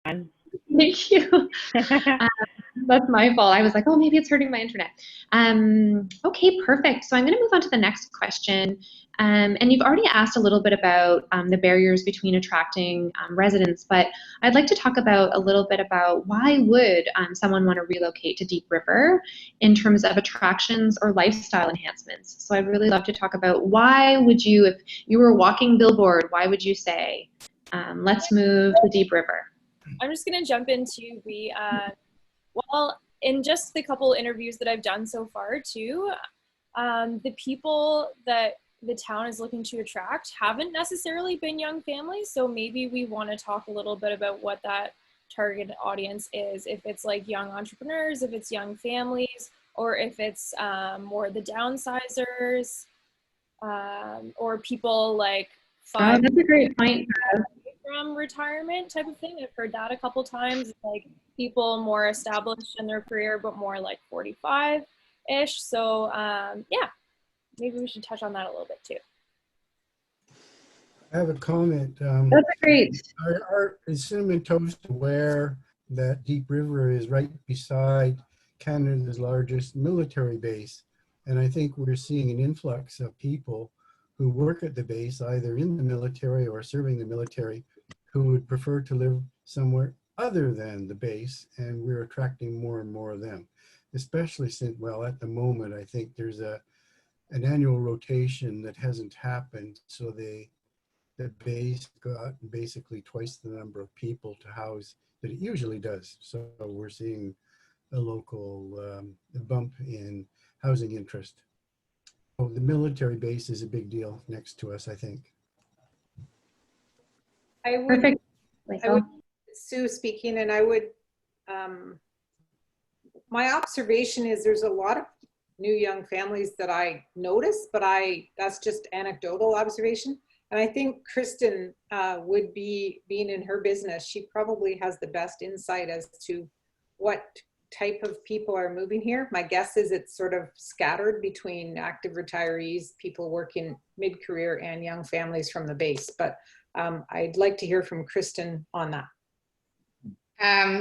Thank you. That's my fault. I was like, oh, maybe it's hurting my internet. Okay, perfect. So I'm going to move on to the next question. And you've already asked a little bit about the barriers between attracting residents, but I'd like to talk about a little bit about why would someone want to relocate to Deep River in terms of attractions or lifestyle enhancements. So I'd really love to talk about why would you, if you were a walking billboard, why would you say, let's move to Deep River? I'm just going to jump into well, in just the couple interviews that I've done so far too, the people that the town is looking to attract haven't necessarily been young families. So maybe we want to talk a little bit about what that target audience is. If it's like young entrepreneurs, if it's young families, or if it's more the downsizers, or people like Oh, that's a great point. from retirement type of thing. I've heard that a couple times, like people more established in their career, but more like 45-ish. So yeah, maybe we should touch on that a little bit too. I have a comment. That's great. Is Cinnamon Toast aware that Deep River is right beside Canada's largest military base? And I think we're seeing an influx of people who work at the base, either in the military or serving the military, who would prefer to live somewhere other than the base, and we're attracting more and more of them, especially since, well, at the moment, I think there's an annual rotation that hasn't happened, so the base got basically twice the number of people to house that it usually does. So we're seeing a local bump in housing interest. So the military base is a big deal next to us, I think. Perfect. Sue speaking, and I would, my observation is there's a lot of new young families that I notice, but that's just anecdotal observation. And I think Kristen would be, being in her business, she probably has the best insight as to what type of people are moving here. My guess is it's sort of scattered between active retirees, people working mid-career, and young families from the base. But I'd like to hear from Kristen on that.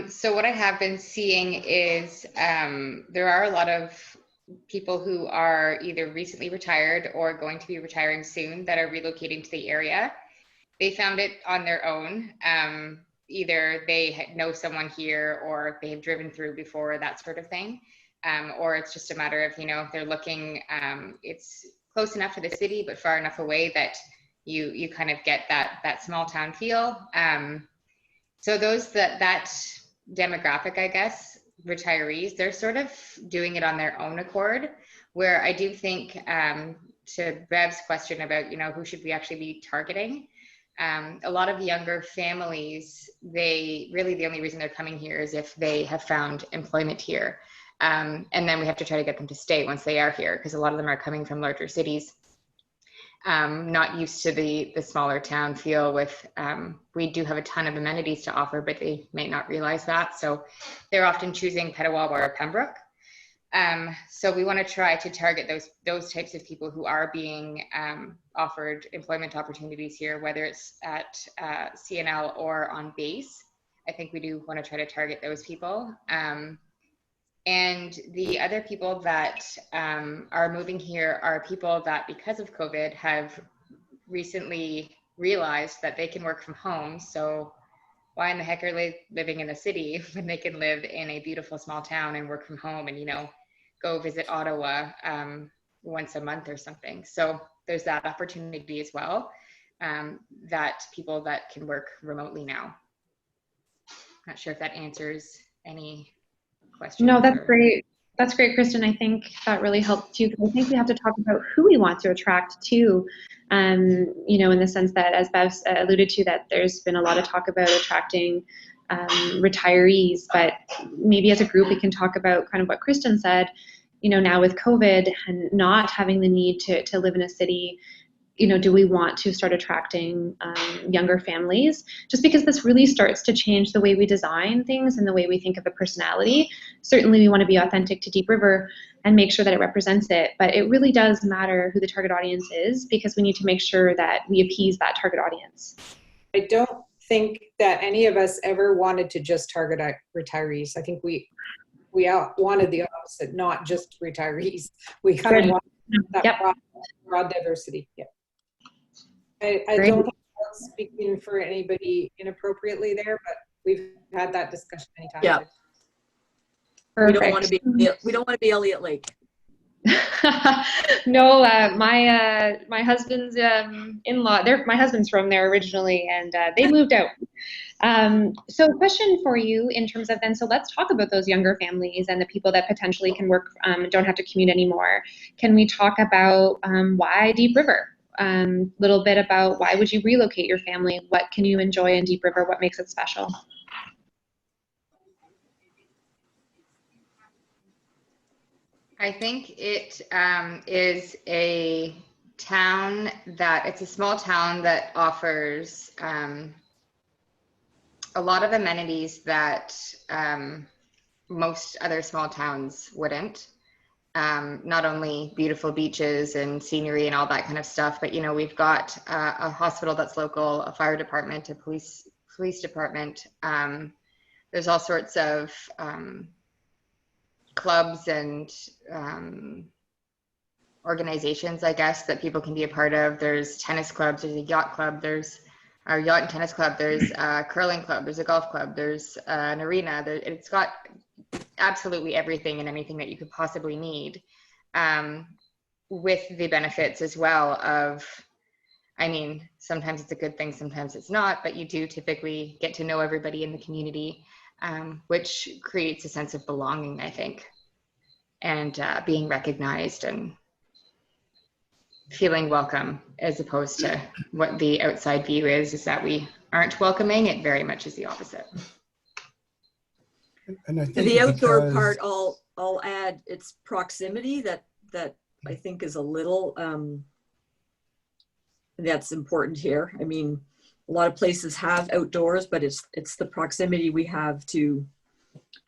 So what I have been seeing is there are a lot of people who are either recently retired or going to be retiring soon that are relocating to the area. They found it on their own. Either they know someone here or they have driven through before, that sort of thing. Or it's just a matter of, they're looking, it's close enough to the city, but far enough away that you kind of get that small town feel. So those that demographic, I guess, retirees, they're sort of doing it on their own accord, where I do think to Bev's question about, who should we actually be targeting? A lot of younger families, the only reason they're coming here is if they have found employment here. And then we have to try to get them to stay once they are here, because a lot of them are coming from larger cities, not used to the smaller town feel with, we do have a ton of amenities to offer, but they may not realize that. So they're often choosing Petawawa or Pembroke. So we want to try to target those types of people who are being offered employment opportunities here, whether it's at CNL or on base. I think we do want to try to target those people. And the other people that are moving here are people that, because of COVID, have recently realized that they can work from home. So why in the heck are they living in the city when they can live in a beautiful small town and work from home and, go visit Ottawa once a month or something. So there's that opportunity as well, that people that can work remotely now. Not sure if that answers any questions. No, that's great. That's great, Kristen. I think that really helps too, because I think we have to talk about who we want to attract too. In the sense that, as Bev alluded to, that there's been a lot of talk about attracting retirees, but maybe as a group we can talk about kind of what Kristen said, now with COVID and not having the need to live in a city, do we want to start attracting younger families? Just because this really starts to change the way we design things and the way we think of the personality. Certainly we want to be authentic to Deep River and make sure that it represents it, but it really does matter who the target audience is, because we need to make sure that we appease that target audience. I don't think that any of us ever wanted to just target retirees. I think we wanted the opposite, not just retirees. We kind of wanted that broad diversity. Yeah. I don't think I'm speaking for anybody inappropriately there, but we've had that discussion many times. Yeah. Perfect. We don't want to be Elliot Lake. No, my husband's in-law, my husband's from there originally, and they moved out. So a question for you in terms of then, so let's talk about those younger families and the people that potentially can work, don't have to commute anymore. Can we talk about why Deep River? Little bit about why would you relocate your family? What can you enjoy in Deep River? What makes it special? I think it is a town it's a small town that offers a lot of amenities that most other small towns wouldn't. Not only beautiful beaches and scenery and all that kind of stuff, but we've got a hospital that's local, a fire department, a police department. There's all sorts of clubs and organizations, I guess, that people can be a part of. There's tennis clubs, there's a yacht club, there's our yacht and tennis club, there's a curling club, there's a golf club, there's an arena. It's got absolutely everything and anything that you could possibly need, with the benefits as well of, sometimes it's a good thing, sometimes it's not, but you do typically get to know everybody in the community, which creates a sense of belonging, I think, and being recognized and feeling welcome, as opposed to what the outside view is that we aren't welcoming. It very much is the opposite. And I think the outdoor part, I'll add its proximity that I think is a little, that's important here. I mean, a lot of places have outdoors, but it's the proximity we have to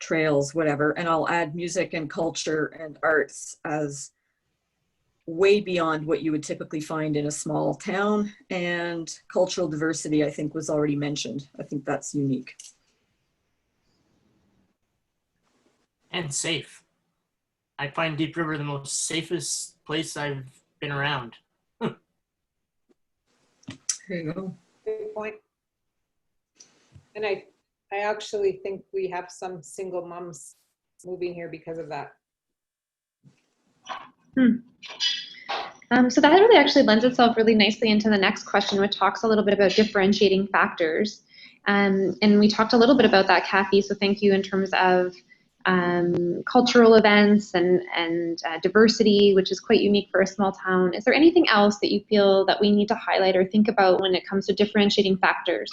trails, whatever. And I'll add music and culture and arts as way beyond what you would typically find in a small town. And cultural diversity, I think, was already mentioned. I think that's unique. And safe. I find Deep River the most safest place I've been around. There you go. Good point. And I actually think we have some single moms moving here because of that. So that really actually lends itself really nicely into the next question, which talks a little bit about differentiating factors. And we talked a little bit about that, Kathy, so thank you, in terms of cultural events and diversity, which is quite unique for a small town. Is there anything else that you feel that we need to highlight or think about when it comes to differentiating factors?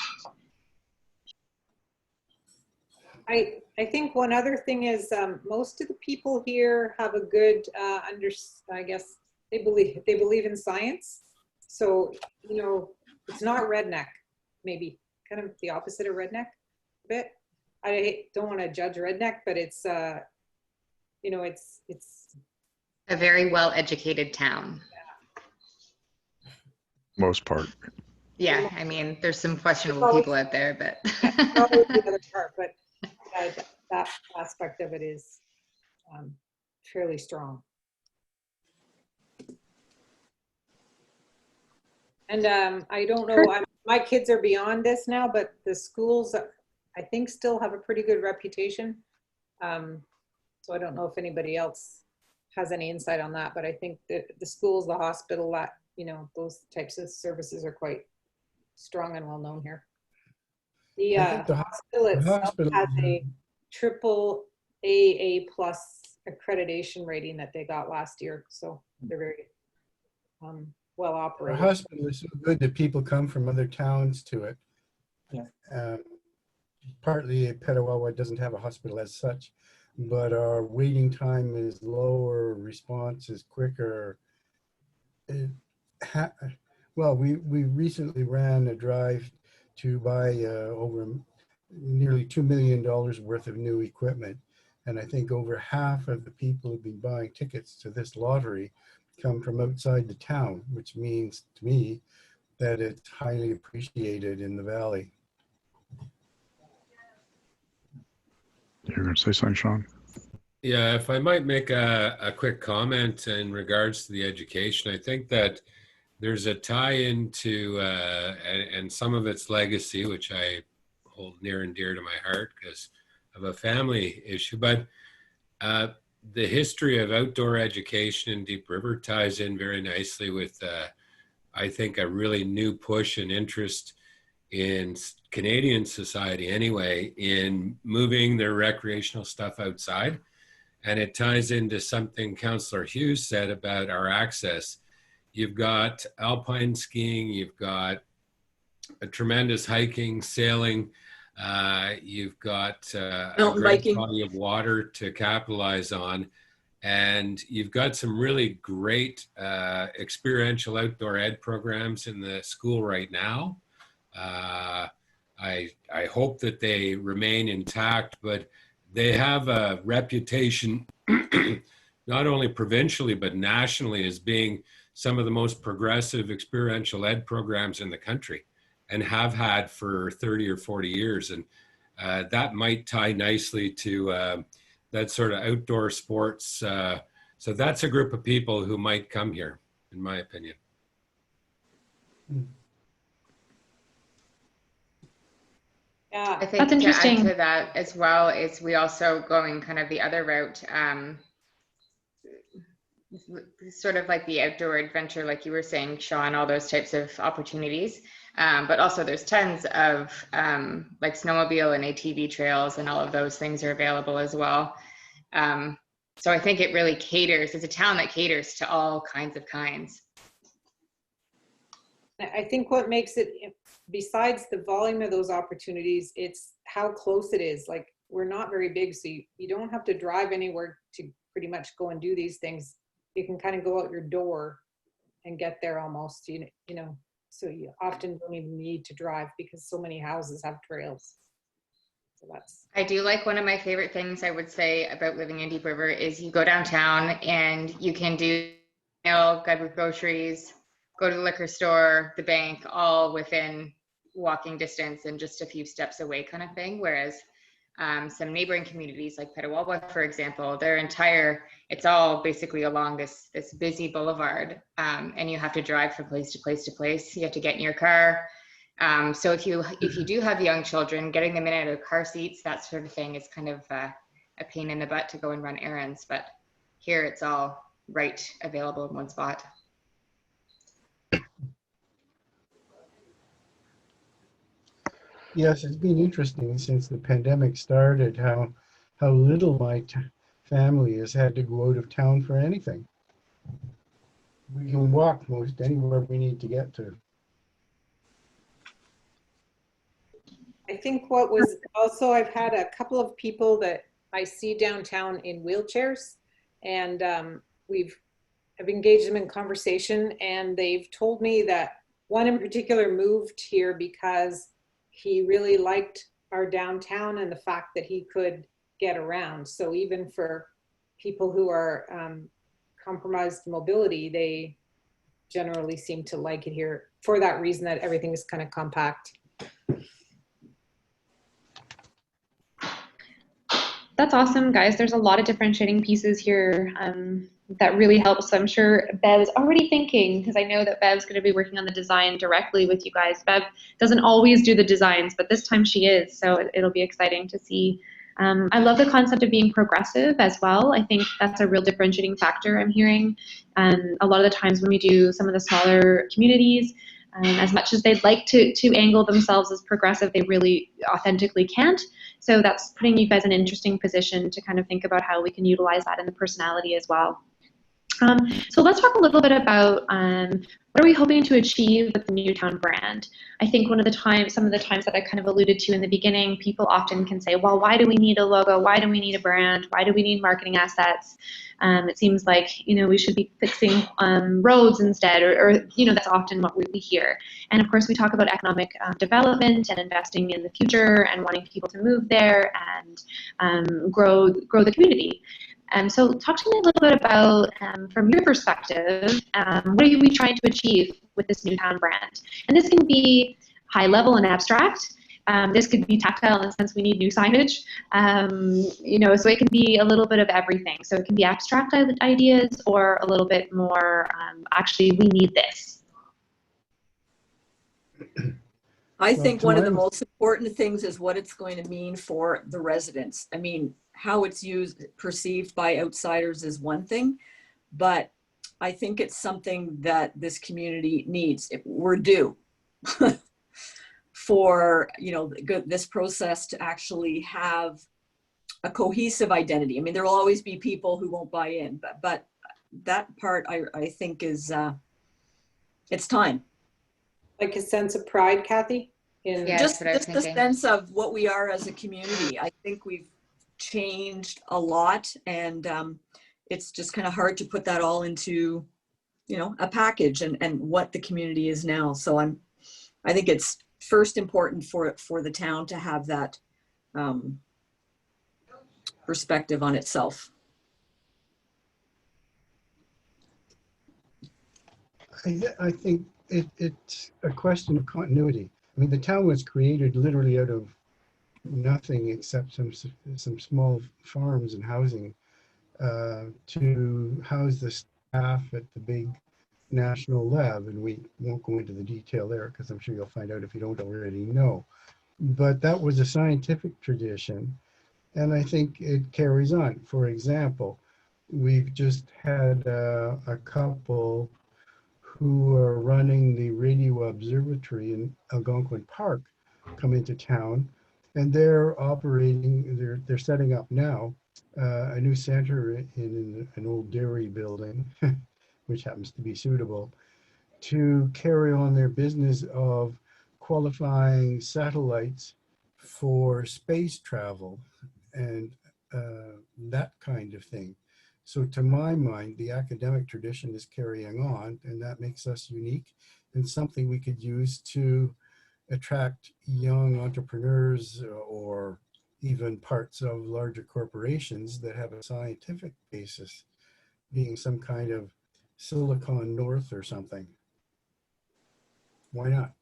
I think one other thing is most of the people here have a good I guess they believe in science. So it's not redneck, maybe kind of the opposite of redneck a bit. I don't want to judge redneck, but it's it's a very well-educated town. Yeah. Most part. Yeah, I mean, there's some questionable people out there, but probably the other part, but that aspect of it is fairly strong. And I don't know, my kids are beyond this now, but the schools, I think, still have a pretty good reputation. So I don't know if anybody else has any insight on that, but I think that the schools, the hospital, that those types of services are quite strong and well known here. The hospital itself has a triple AA plus accreditation rating that they got last year, so they're very well operated. Our hospital is so good that people come from other towns to it. Yeah. Partly Petawawa doesn't have a hospital as such, but our waiting time is lower, response is quicker. Well, we recently ran a drive to buy over nearly $2 million worth of new equipment. And I think over half of the people who've been buying tickets to this lottery come from outside the town, which means to me that it's highly appreciated in the valley. you're going to say something, Sean. Yeah, if I might make a quick comment in regards to the education, I think that there's a tie into and some of its legacy, which I hold near and dear to my heart because of a family issue. But the history of outdoor education in Deep River ties in very nicely with, I think, a really new push and interest in Canadian society anyway, in moving their recreational stuff outside. And it ties into something Councillor Hughes said about our access. You've got alpine skiing, you've got a tremendous hiking, sailing, you've got a Mountain great biking. body of water to capitalize on. And you've got some really great experiential outdoor ed programs in the school right now. I hope that they remain intact, but they have a reputation, not only provincially, but nationally, as being some of the most progressive experiential ed programs in the country and have had for 30 or 40 years. And that might tie nicely to that sort of outdoor sports. So that's a group of people who might come here, in my opinion. Yeah, I think That's to interesting. add to that as well is we also going kind of the other route, sort of like the outdoor adventure, like you were saying, Sean, all those types of opportunities. But also there's tons of like snowmobile and ATV trails and all of those things are available as well. So I think it really caters, it's a town that caters to all kinds of kinds. I think what makes it, besides the volume of those opportunities, it's how close it is. Like, we're not very big, so you don't have to drive anywhere to pretty much go and do these things. You can kind of go out your door and get there almost, you know, so you often don't even need to drive because so many houses have trails. So that's. I do like, one of my favorite things I would say about living in Deep River is you go downtown and you can do go with groceries, go to the liquor store, the bank, all within walking distance and just a few steps away kind of thing. Whereas some neighboring communities like Petawawa, for example, their entire, it's all basically along this busy boulevard, and you have to drive from place to place to place. You have to get in your car. So if you do have young children, getting them in and out of car seats, that sort of thing is kind of a pain in the butt to go and run errands. But here it's all right available in one spot. Yes, it's been interesting since the pandemic started how little my family has had to go out of town for anything. We can walk most anywhere we need to get to. I think what was also, I've had a couple of people that I see downtown in wheelchairs, and I've engaged them in conversation, and they've told me that one in particular moved here because he really liked our downtown and the fact that he could get around. So even for people who are compromised mobility, they generally seem to like it here for that reason, that everything is kind of compact. That's awesome, guys. There's a lot of differentiating pieces here that really helps. I'm sure Bev is already thinking, because I know that Bev's going to be working on the design directly with you guys. Bev doesn't always do the designs, but this time she is, so it'll be exciting to see. I love the concept of being progressive as well. I think that's a real differentiating factor I'm hearing. A lot of the times when we do some of the smaller communities, as much as they'd like to angle themselves as progressive, they really authentically can't. So that's putting you guys in an interesting position to kind of think about how we can utilize that in the personality as well. So let's talk a little bit about what are we hoping to achieve with the Newtown brand. I think some of the times that I kind of alluded to in the beginning, people often can say, well, why do we need a logo? Why do we need a brand? Why do we need marketing assets? It seems like, we should be fixing roads instead, or that's often what we hear. And of course, we talk about economic development and investing in the future and wanting people to move there and grow the community. So talk to me a little bit about, from your perspective, what are we trying to achieve with this Newtown brand? And this can be high level and abstract, This could be tactile in the sense we need new signage. So it can be a little bit of everything. So it can be abstract ideas or a little bit more, actually, we need this. I think one of the most important things is what it's going to mean for the residents. I mean, how it's perceived by outsiders is one thing, but I think it's something that this community needs. We're due for, this process to actually have a cohesive identity. I mean, there will always be people who won't buy in, but that part I think is, it's time. Like a sense of pride, Kathy? Just the sense of what we are as a community. I think we've changed a lot, and it's just kind of hard to put that all into, a package and what the community is now. So I think it's first important for the town to have that perspective on itself. I think it's a question of continuity. I mean, the town was created literally out of nothing except some small farms and housing to house the staff at the big national lab. And we won't go into the detail there because I'm sure you'll find out if you don't already know. But that was a scientific tradition. And I think it carries on. For example, we've just had a couple who are running the radio observatory in Algonquin Park come into town, and they're setting up now a new center in an old dairy building, which happens to be suitable, to carry on their business of qualifying satellites for space travel and that kind of thing. So to my mind, the academic tradition is carrying on, and that makes us unique and something we could use to attract young entrepreneurs or even parts of larger corporations that have a scientific basis, being some kind of Silicon North or something. Why not?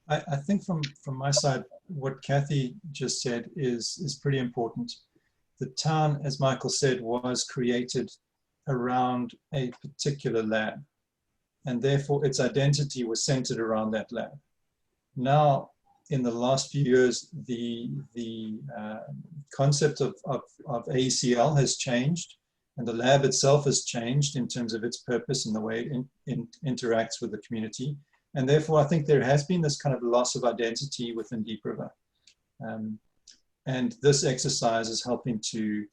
I think from my side, what Kathy just said is pretty important. The town, as Michael said, was created around a particular lab, and therefore its identity was centered around that lab. Now, in the last few years, the concept of AECL has changed, and the lab itself has changed in terms of its purpose and the way it interacts with the community. And therefore, I think there has been this kind of loss of identity within Deep River. And this exercise is helping to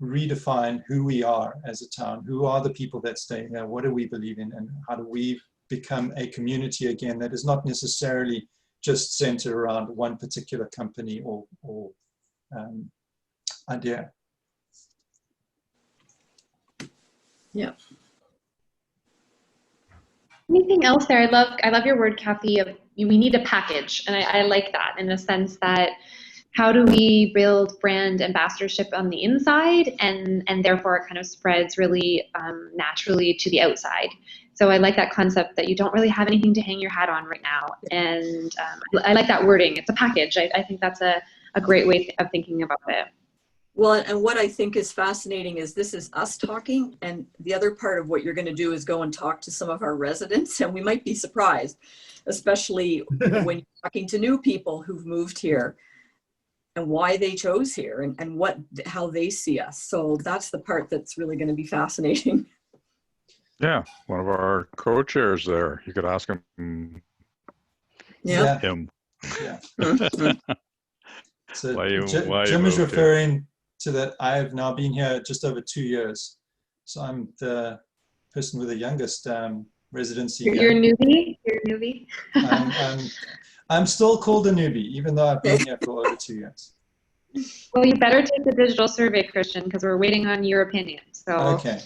redefine who we are as a town. Who are the people that stay here? What do we believe in? And how do we become a community again that is not necessarily just centered around one particular company or idea? Yeah. Anything else there? I love your word, Kathy, of we need a package. And I like that in the sense that how do we build brand ambassadorship on the inside and therefore it kind of spreads really naturally to the outside. So I like that concept that you don't really have anything to hang your hat on right now. And I like that wording. It's a package. I think that's a great way of thinking about it. Well, and what I think is fascinating is this is us talking, and the other part of what you're going to do is go and talk to some of our residents, and we might be surprised, especially when you're talking to new people who've moved here and why they chose here and how they see us. So that's the part that's really going to be fascinating. Yeah, one of our co-chairs there. You could ask him. Yeah. Him. Yeah. So why Jim is referring to that I have now been here just over 2 years. So I'm the person with the youngest residency. You're a newbie? You're a newbie? I'm still called a newbie, even though I've been here for over 2 years. Well, you better take the digital survey, Christian, because we're waiting on your opinion. So. Okay.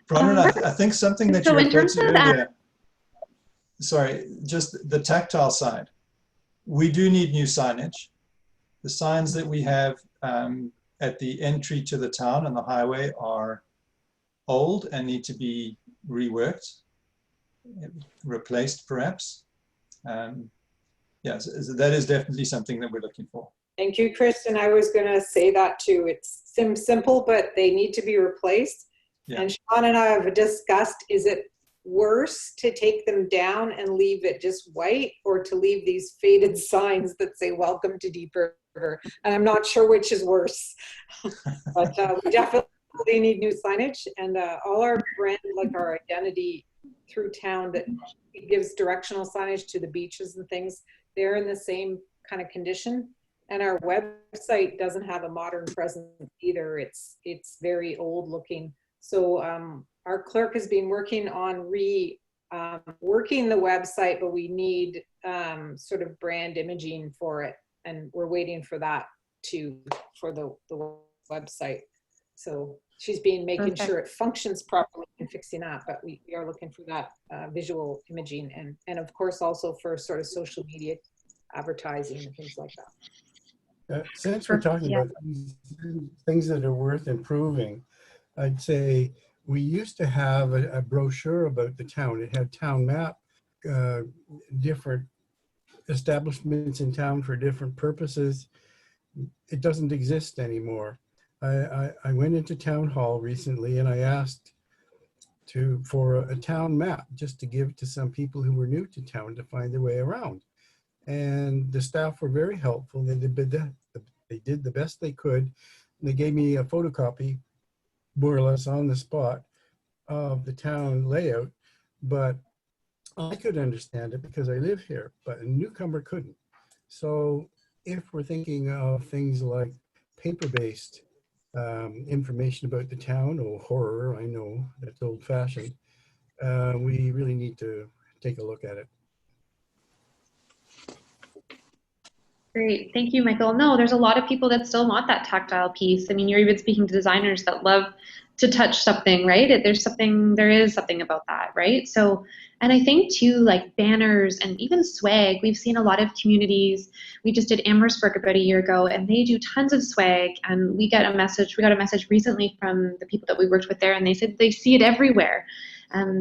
Bronwyn, I think something that you referred to earlier, sorry, just the tactile side. We do need new signage. The signs that we have at the entry to the town and the highway are old and need to be reworked, replaced perhaps. Yeah, so that is definitely something that we're looking for. Thank you, Kristen. I was going to say that too. It's simple, but they need to be replaced. Yeah. And Sean and I have discussed, is it worse to take them down and leave it just white, or to leave these faded signs that say welcome to Deep River? And I'm not sure which is worse. But we definitely need new signage, and all our brand, like our identity through town, that it gives directional signage to the beaches and things, they're in the same kind of condition. And our website doesn't have a modern presence either. It's very old looking. So our clerk has been working on working the website, but we need sort of brand imaging for it, and we're waiting for that for the website. So she's been making sure it functions properly and fixing that, but we are looking for that visual imaging, and of course also for sort of social media advertising and things like that. Since we're talking about things that are worth improving, I'd say we used to have a brochure about the town. It had town map, different establishments in town for different purposes. It doesn't exist anymore. I went into town hall recently and I asked for a town map just to give to some people who were new to town to find their way around. And the staff were very helpful. They did the best they could. They gave me a photocopy, more or less on the spot, of the town layout, but I could understand it because I live here, but a newcomer couldn't. So if we're thinking of things like paper-based information about the town, or horror, I know that's old-fashioned, we really need to take a look at it. Great, thank you, Michael. No, there's a lot of people that still want that tactile piece. I mean, you're even speaking to designers that love to touch something, right? There is something about that, right? So, and I think too, like banners and even swag, we've seen a lot of communities. We just did Amherstburg about a year ago, and they do tons of swag. And we got a message recently from the people that we worked with there, and they said they see it everywhere.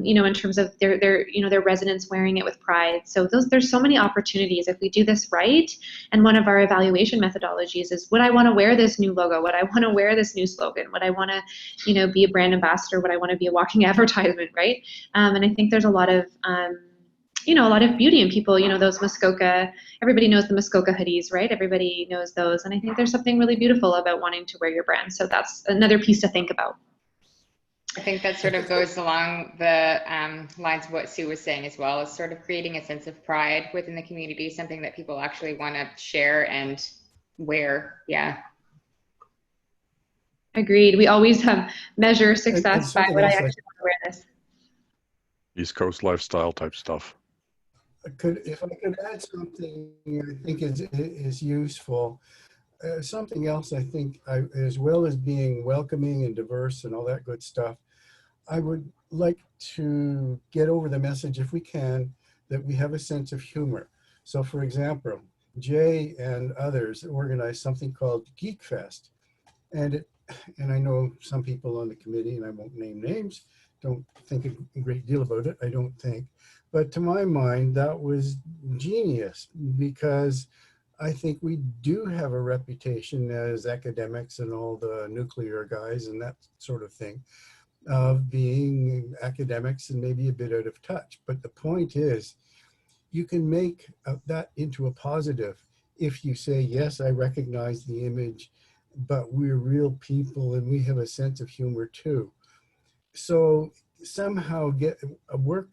You know, in terms of their residents wearing it with pride. So there's so many opportunities if we do this right. And one of our evaluation methodologies is, would I want to wear this new logo? Would I want to wear this new slogan? Would I want to, be a brand ambassador? Would I want to be a walking advertisement, right? And I think there's a lot of beauty in people, those Muskoka, everybody knows the Muskoka hoodies, right? Everybody knows those. And I think there's something really beautiful about wanting to wear your brand. So that's another piece to think about. I think that sort of goes along the lines of what Sue was saying as well, is sort of creating a sense of pride within the community, something that people actually want to share and wear. Yeah. Agreed. We always measure success by what I actually want to wear this. East Coast lifestyle type stuff. If I could add something I think is useful. Something else I think, as well as being welcoming and diverse and all that good stuff, I would like to get over the message, if we can, that we have a sense of humor. So for example, Jay and others organized something called Geek Fest. And I know some people on the committee, and I won't name names, don't think a great deal about it, I don't think. But to my mind, that was genius, because I think we do have a reputation as academics and all the nuclear guys and that sort of thing, of being academics and maybe a bit out of touch. But the point is, you can make that into a positive if you say, yes, I recognize the image, but we're real people and we have a sense of humor too. So somehow work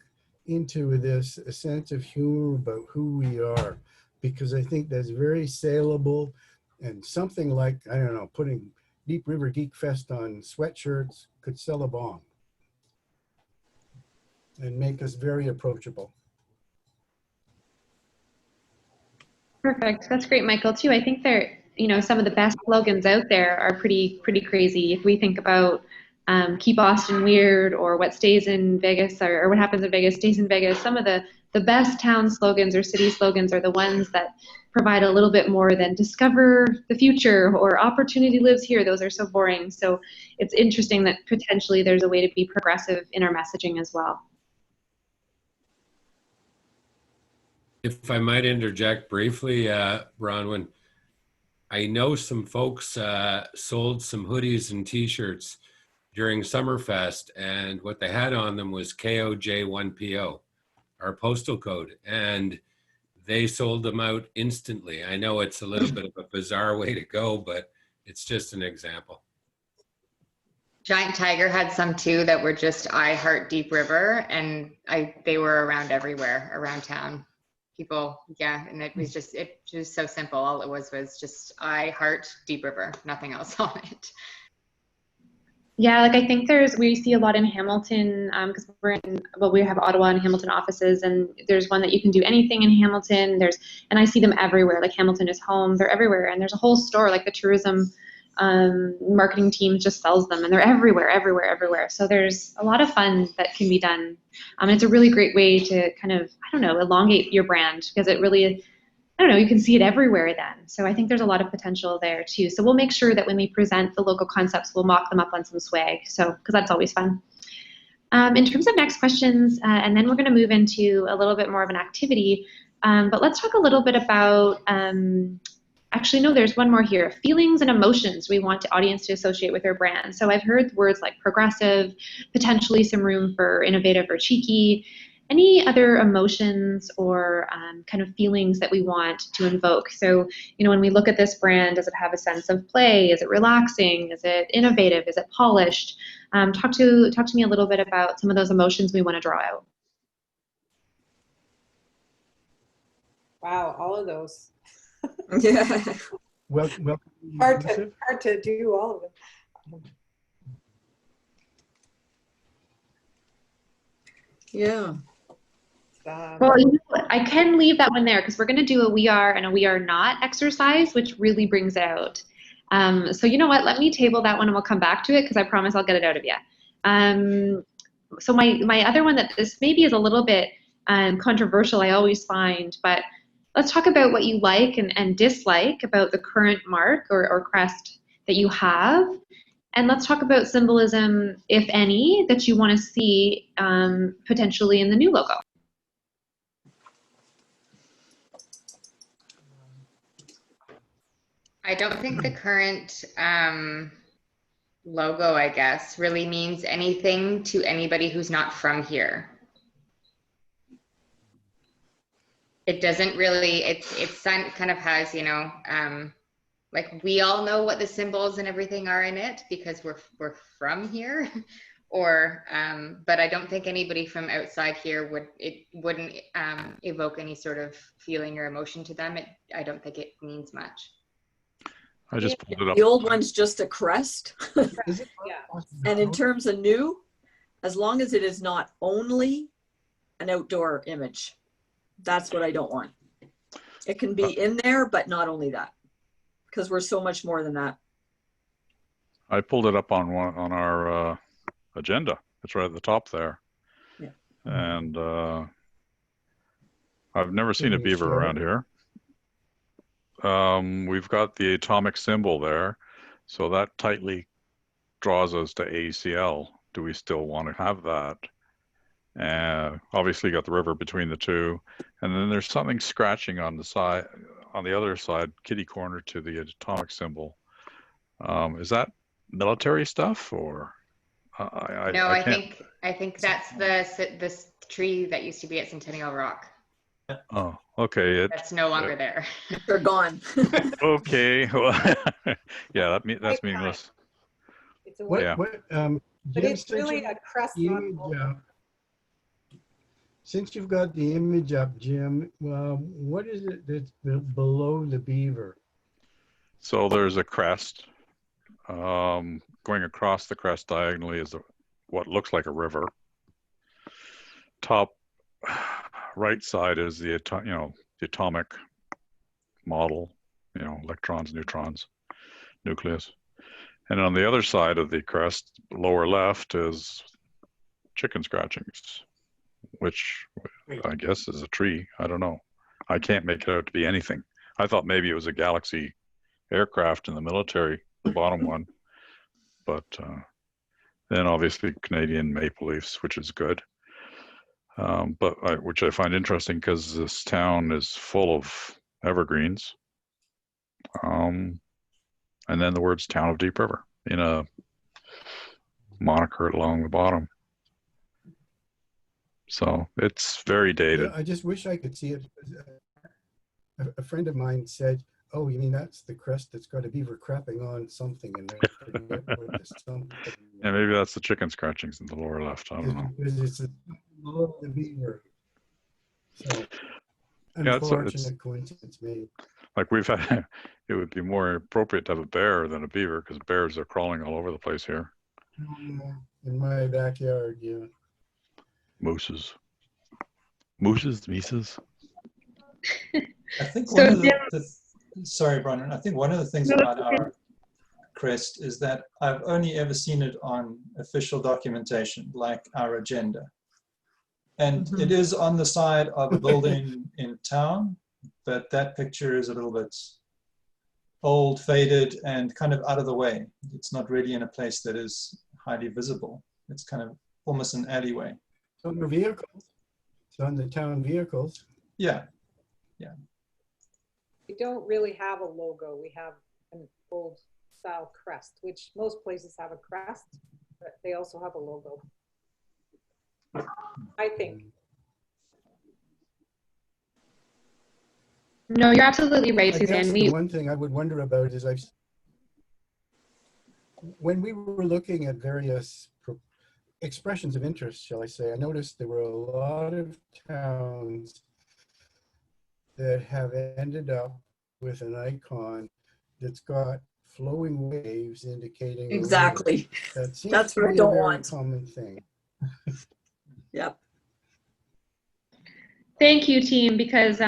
into this a sense of humor about who we are, because I think that's very saleable, and something like, I don't know, putting Deep River Geek Fest on sweatshirts could sell a bomb and make us very approachable. Perfect. That's great, Michael, too. I think some of the best slogans out there are pretty crazy. If we think about Keep Austin Weird, or what stays in Vegas, or what happens in Vegas stays in Vegas. Some of the best town slogans or city slogans are the ones that provide a little bit more than discover the future or opportunity lives here. Those are so boring. So it's interesting that potentially there's a way to be progressive in our messaging as well. If I might interject briefly, Bronwyn, I know some folks sold some hoodies and t-shirts during Summerfest, and what they had on them was KOJ1PO, our postal code, and they sold them out instantly. I know it's a little bit of a bizarre way to go, but it's just an example. Giant Tiger had some too that were just I Heart Deep River, and they were around everywhere around town. People, yeah, and it was just so simple. All it was just I Heart Deep River, nothing else on it. Yeah, like I think we see a lot in Hamilton, because we have Ottawa and Hamilton offices, and there's one that you can do anything in Hamilton. And I see them everywhere, like Hamilton is home, they're everywhere. And there's a whole store, like the tourism marketing team just sells them, and they're everywhere, everywhere, everywhere. So there's a lot of fun that can be done. It's a really great way to kind of, I don't know, elongate your brand, because it really, I don't know, you can see it everywhere then. So I think there's a lot of potential there too. So we'll make sure that when we present the local concepts, we'll mock them up on some swag. So, because that's always fun. In terms of next questions, and then we're going to move into a little bit more of an activity. But let's talk a little bit about, actually, no, there's one more here. Feelings and emotions we want the audience to associate with their brand. So I've heard words like progressive, potentially some room for innovative or cheeky. Any other emotions or kind of feelings that we want to invoke? So, when we look at this brand, does it have a sense of play? Is it relaxing? Is it innovative? Is it polished? Talk to me a little bit about some of those emotions we want to draw out. Wow, all of those. Yeah. Well, Hard to do all of them. Yeah. Well, I can leave that one there, because we're going to do a we are and a we are not exercise, which really brings it out. So you know what? Let me table that one and we'll come back to it, because I promise I'll get it out of you. So my other one that this maybe is a little bit controversial, I always find, but let's talk about what you like and dislike about the current mark or crest that you have. And let's talk about symbolism, if any, that you want to see potentially in the new logo. I don't think the current logo, I guess, really means anything to anybody who's not from here. It doesn't really, it's kind of has, like we all know what the symbols and everything are in it because we're from here, or but I don't think anybody from outside here wouldn't evoke any sort of feeling or emotion to them. I don't think it means much. I just pulled it up. The old one's just a crest. Is it? Yeah. And in terms of new, as long as it is not only an outdoor image, that's what I don't want. It can be in there, but not only that, because we're so much more than that. I pulled it up on our agenda. It's right at the top there. Yeah. And I've never seen a beaver around here. We've got the atomic symbol there, so that tightly draws us to ACL. Do we still want to have that? Obviously got the river between the two, and then there's something scratching on the side, on the other side, kitty corner to the atomic symbol. Is that military stuff, or No, I think that's this tree that used to be at Centennial Rock. Oh, okay. That's no longer there. They're gone. Okay. Yeah, that's meaningless. It's a What, but Jim, it's really a crest on. Since you've got the image up, Jim, what is it that's below the beaver? So there's a crest. Going across the crest diagonally is what looks like a river. Top right side is the atomic model, electrons, neutrons, nucleus. And on the other side of the crest, lower left, is chicken scratchings, which I guess is a tree. I don't know. I can't make it out to be anything. I thought maybe it was a Galaxy aircraft in the military, the bottom one. But then obviously Canadian maple leaves, which is good. Which I find interesting because this town is full of evergreens. And then the words Town of Deep River in a moniker along the bottom. So it's very dated. Yeah, I just wish I could see it. A friend of mine said, "Oh, you mean that's the crest that's got a beaver crapping on something?" And I forget what the something. And maybe that's the chicken scratchings in the lower left. I don't know. Because it's the beaver. So Yeah, unfortunate coincidence, maybe. Like we've had, it would be more appropriate to have a bear than a beaver because bears are crawling all over the place here. In my backyard, yeah. Mooses, mises. I think one of sorry, Bronwyn, I think one of the things about our crest is that I've only ever seen it on official documentation, like our agenda. And it is on the side of a building in town, but that picture is a little bit old, faded, and kind of out of the way. It's not really in a place that is highly visible. It's kind of almost an alleyway. It's on the vehicles. It's on the town vehicles. Yeah, yeah. We don't really have a logo. We have an old style crest, which most places have a crest, but they also have a logo, I think. No, you're absolutely right, I guess Suzanne. the one thing I would wonder about is when we were looking at various expressions of interest, shall I say, I noticed there were a lot of towns that have ended up with an icon that's got flowing waves indicating Exactly. That seems That's to what I be don't a very want. common thing. Yep. Thank you, team, because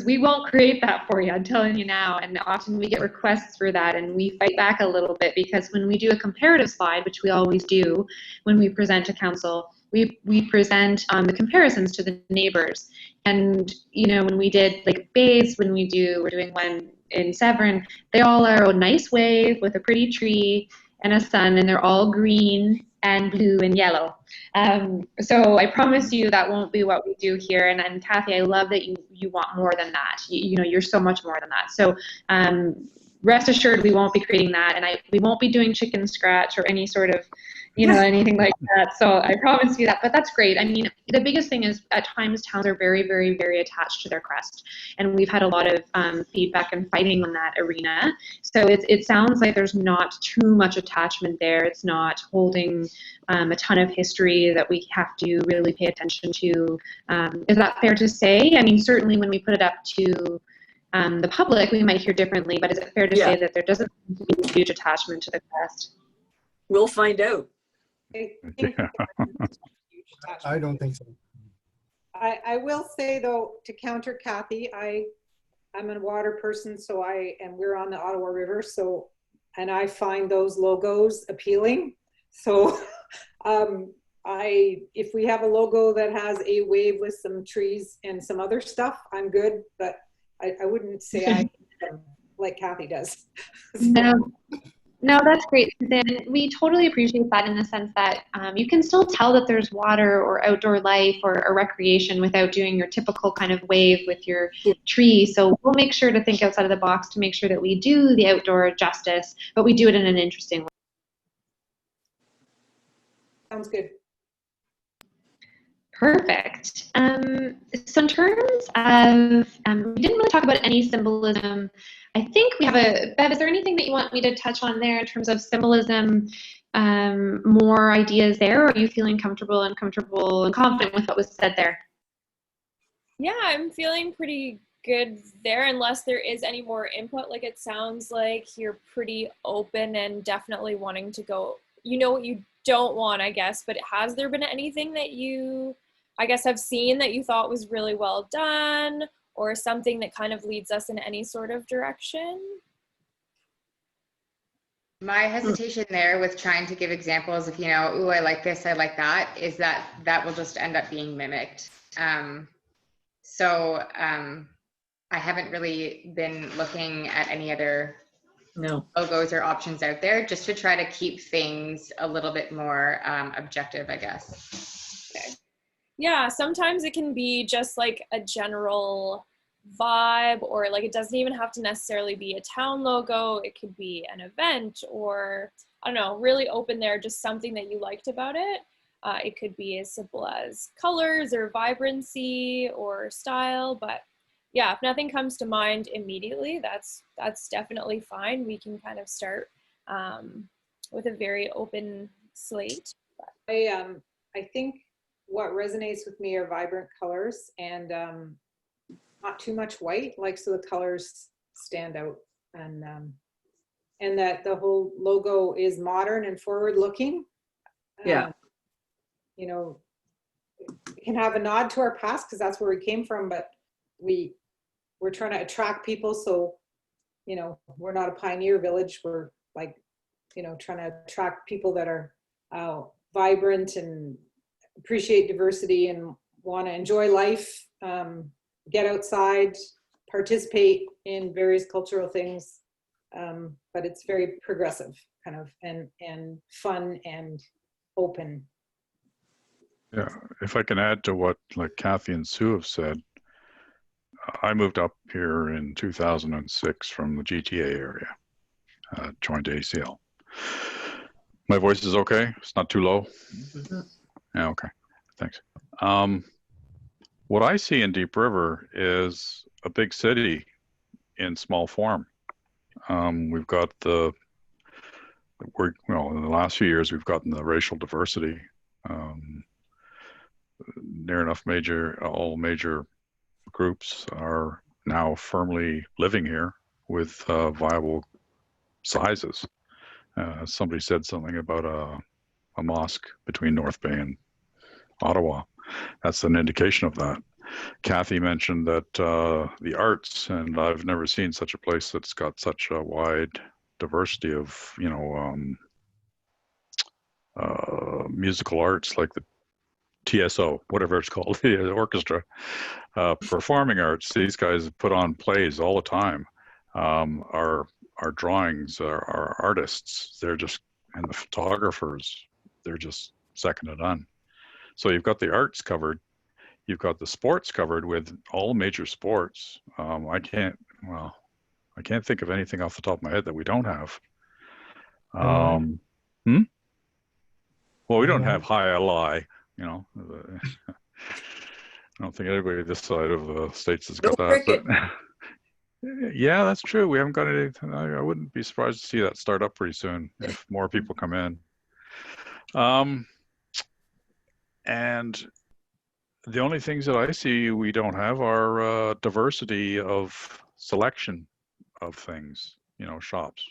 we won't create that for you. I'm telling you now. And often we get requests for that, and we fight back a little bit because when we do a comparative slide, which we always do when we present to council, we present the comparisons to the neighbors. And when we did like Bays, we're doing one in Severn, they all are a nice wave with a pretty tree and a sun, and they're all green and blue and yellow. So I promise you that won't be what we do here. And Kathy, I love that you want more than that. You're so much more than that. So rest assured, we won't be creating that, and we won't be doing chicken scratch or any sort of, anything like that. So I promise you that. But that's great. I mean, the biggest thing is at times towns are very, very, very attached to their crest, and we've had a lot of feedback and fighting on that arena. So it sounds like there's not too much attachment there. It's not holding a ton of history that we have to really pay attention to. Is that fair to say? I mean, certainly when we put it up to the public, we might hear differently, but is it fair to say that there doesn't seem to be a huge attachment to the crest? We'll find out. I don't think so. I will say though, to counter Kathy, I'm a water person, and we're on the Ottawa River, and I find those logos appealing. So if we have a logo that has a wave with some trees and some other stuff, I'm good, but I wouldn't say I like Kathy does. No, that's great, Suzanne. We totally appreciate that in the sense that you can still tell that there's water or outdoor life or recreation without doing your typical kind of wave with your tree. So we'll make sure to think outside of the box to make sure that we do the outdoor justice, but we do it in an interesting way. Sounds good. Perfect. So in terms of, we didn't really talk about any symbolism. I think we have Bev, is there anything that you want me to touch on there in terms of symbolism, more ideas there, or are you feeling comfortable and confident with what was said there? Yeah, I'm feeling pretty good there, unless there is any more input. Like, it sounds like you're pretty open and definitely wanting to go, what you don't want, I guess, but has there been anything that you, I guess, have seen that you thought was really well done, or something that kind of leads us in any sort of direction? My hesitation there with trying to give examples of, you know, ooh, I like this, I like that, is that that will just end up being mimicked. I haven't really been looking at any other logos or options out there, just to try to keep things a little bit more objective, I guess. Okay. Yeah, sometimes it can be just like a general vibe, or like it doesn't even have to necessarily be a town logo. It could be an event, or I don't know, really open there, just something that you liked about it. It could be as simple as colors or vibrancy or style, but yeah, if nothing comes to mind immediately, that's definitely fine. We can kind of start with a very open slate. I think what resonates with me are vibrant colors and not too much white, like, so the colors stand out, and that the whole logo is modern and forward looking. Yeah. You know, it can have a nod to our past because that's where we came from, but we're trying to attract people. So, you know, we're not a pioneer village. We're like, you know, trying to attract people that are vibrant and appreciate diversity and want to enjoy life, get outside, participate in various cultural things. But it's very progressive kind of, and fun and open. Yeah, if I can add to what like Kathy and Sue have said, I moved up here in 2006 from the GTA area, joined ACL. My voice is okay? It's not too low? Yeah, okay, thanks. What I see in Deep River is a big city in small form. We've got in the last few years, we've gotten the racial diversity. Near enough all major groups are now firmly living here with viable sizes. Somebody said something about a mosque between North Bay and Ottawa. That's an indication of that. Kathy mentioned that the arts, and I've never seen such a place that's got such a wide diversity of, you know, musical arts, like the TSO, whatever it's called, the orchestra, performing arts. These guys put on plays all the time. Our drawings, our artists, they're just, and the photographers, they're just second to none. So you've got the arts covered. You've got the sports covered with all major sports. I can't think of anything off the top of my head that we don't have. Well, we don't have high LI, you know. I don't think anybody this side of the States has got that. But yeah, that's true. We haven't got anything. I wouldn't be surprised to see that start up pretty soon if more people come in. And the only things that I see we don't have are diversity of selection of things, you know, shops,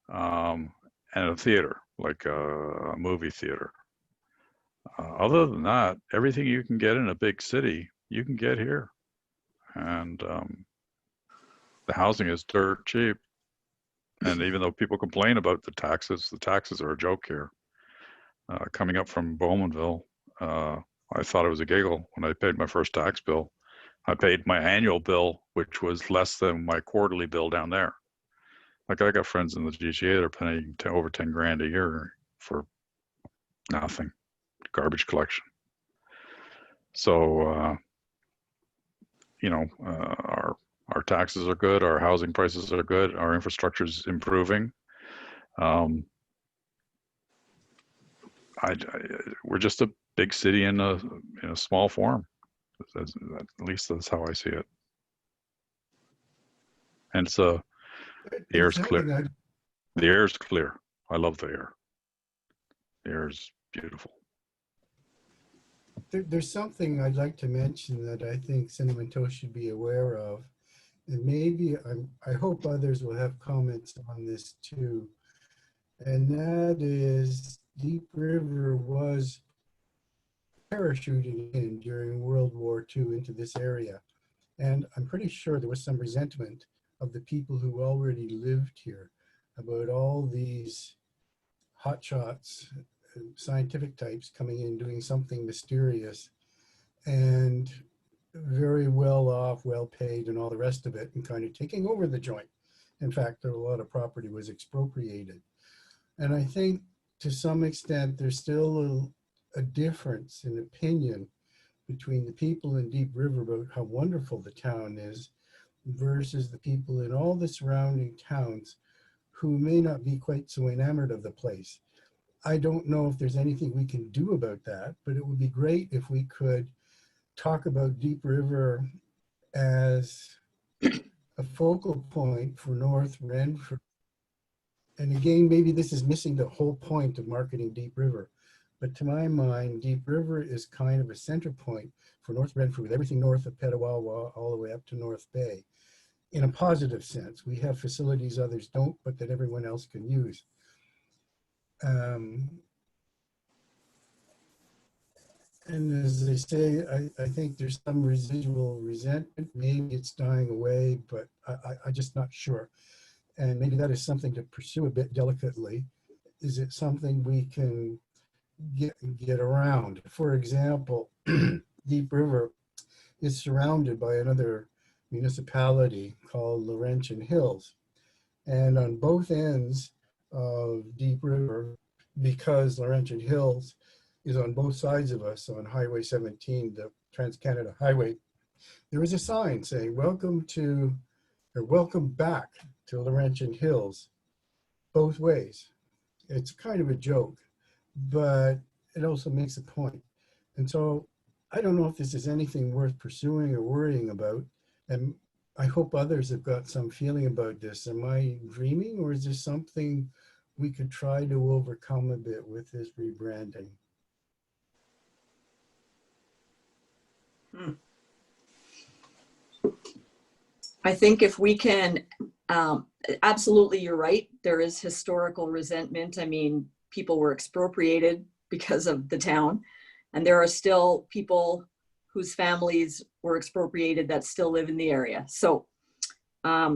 and a theater, like a movie theater. Other than that, everything you can get in a big city, you can get here. And the housing is dirt cheap. And even though people complain about the taxes are a joke here. Coming up from Bowmanville, I thought it was a giggle when I paid my first tax bill. I paid my annual bill, which was less than my quarterly bill down there. Like, I got friends in the GTA that are paying over 10 grand a year for nothing, garbage collection. So, you know, our taxes are good, our housing prices are good, our infrastructure is improving. We're just a big city in a small form. At least that's how I see it. And the air's clear. The air's clear. I love the air. The air's beautiful. There's something I'd like to mention that I think Cinnamon Toast should be aware of, and maybe I hope others will have comments on this too. And that is, Deep River was parachuting in during World War II into this area. And I'm pretty sure there was some resentment of the people who already lived here. about all these hotshots, scientific types coming in doing something mysterious and very well off, well paid, and all the rest of it, and kind of taking over the joint. In fact, a lot of property was expropriated. And I think to some extent, there's still a difference in opinion between the people in Deep River about how wonderful the town is versus the people in all the surrounding towns who may not be quite so enamored of the place. I don't know if there's anything we can do about that, but it would be great if we could talk about Deep River as a focal point for North Renfrew. And again, maybe this is missing the whole point of marketing Deep River. But to my mind, Deep River is kind of a center point for North Renfrew, with everything north of Petawawa all the way up to North Bay. In a positive sense, we have facilities others don't, but that everyone else can use. And as they say, I think there's some residual resentment. Maybe it's dying away, but I'm just not sure. And maybe that is something to pursue a bit delicately. Is it something we can get around? For example, Deep River is surrounded by another municipality called Laurentian Hills. And on both ends of Deep River, because Laurentian Hills is on both sides of us on Highway 17, the Trans-Canada Highway, there is a sign saying, welcome back to Laurentian Hills, both ways. It's kind of a joke, but it also makes a point. And so I don't know if this is anything worth pursuing or worrying about. And I hope others have got some feeling about this. Am I dreaming, or is this something we could try to overcome a bit with this rebranding? I think if we can, absolutely, you're right. There is historical resentment. I mean, people were expropriated because of the town, and there are still people whose families were expropriated that still live in the area. So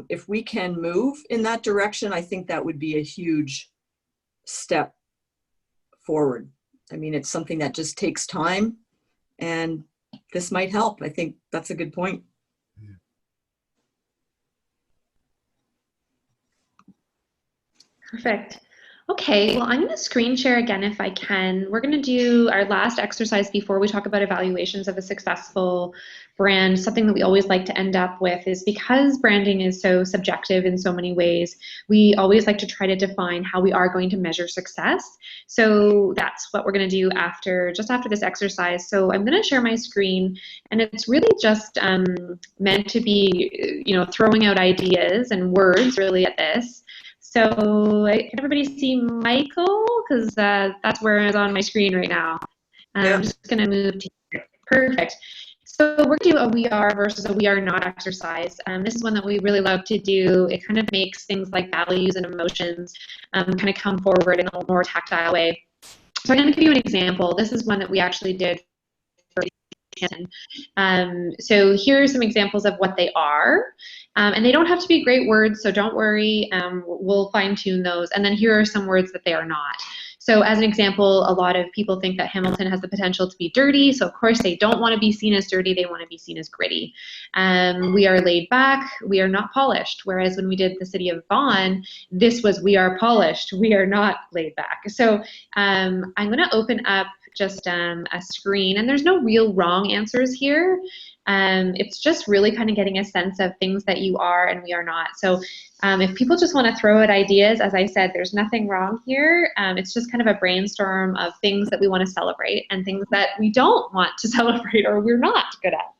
if we can move in that direction, I think that would be a huge step forward. I mean, it's something that just takes time, and this might help. I think that's a good point. Perfect. Okay, well, I'm going to screen share again if I can. We're going to do our last exercise before we talk about evaluations of a successful brand. Something that we always like to end up with is, because branding is so subjective in so many ways, we always like to try to define how we are going to measure success. So that's what we're going to do just after this exercise. So I'm going to share my screen, and it's really just meant to be, throwing out ideas and words really at this. So can everybody see Michael? Because that's where it's on my screen right now. I'm just going to move to here. Perfect. So we're going to do a we are versus a we are not exercise. This is one that we really love to do. It kind of makes things like values and emotions kind of come forward in a more tactile way. So I'm going to give you an example. This is one that we actually did for so here are some examples of what they are, and they don't have to be great words, so don't worry, we'll fine tune those. And then here are some words that they are not. So as an example, a lot of people think that Hamilton has the potential to be dirty, so of course they don't want to be seen as dirty, they want to be seen as gritty. We are laid back, we are not polished, whereas when we did the city of Vaughan, this was we are polished, we are not laid back. So I'm going to open up just a screen, and there's no real wrong answers here. It's just really kind of getting a sense of things that you are and we are not. So if people just want to throw out ideas, as I said, there's nothing wrong here. It's just kind of a brainstorm of things that we want to celebrate and things that we don't want to celebrate or we're not good at.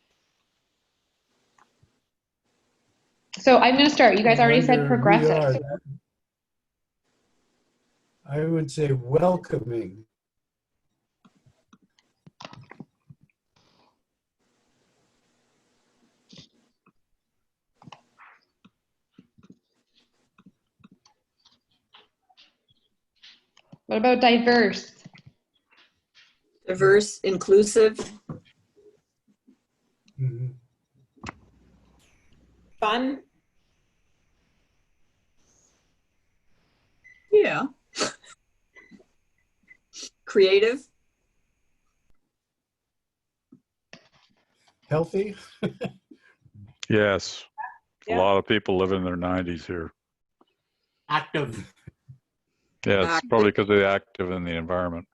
So I'm going to start. You guys already said progressive. I would say welcoming. What about diverse? Diverse, inclusive. Mm-hmm. Fun. Creative. Healthy? Yes. A Yeah. lot of people live in their 90s here. Active. Yeah, it's probably because they're active in the environment.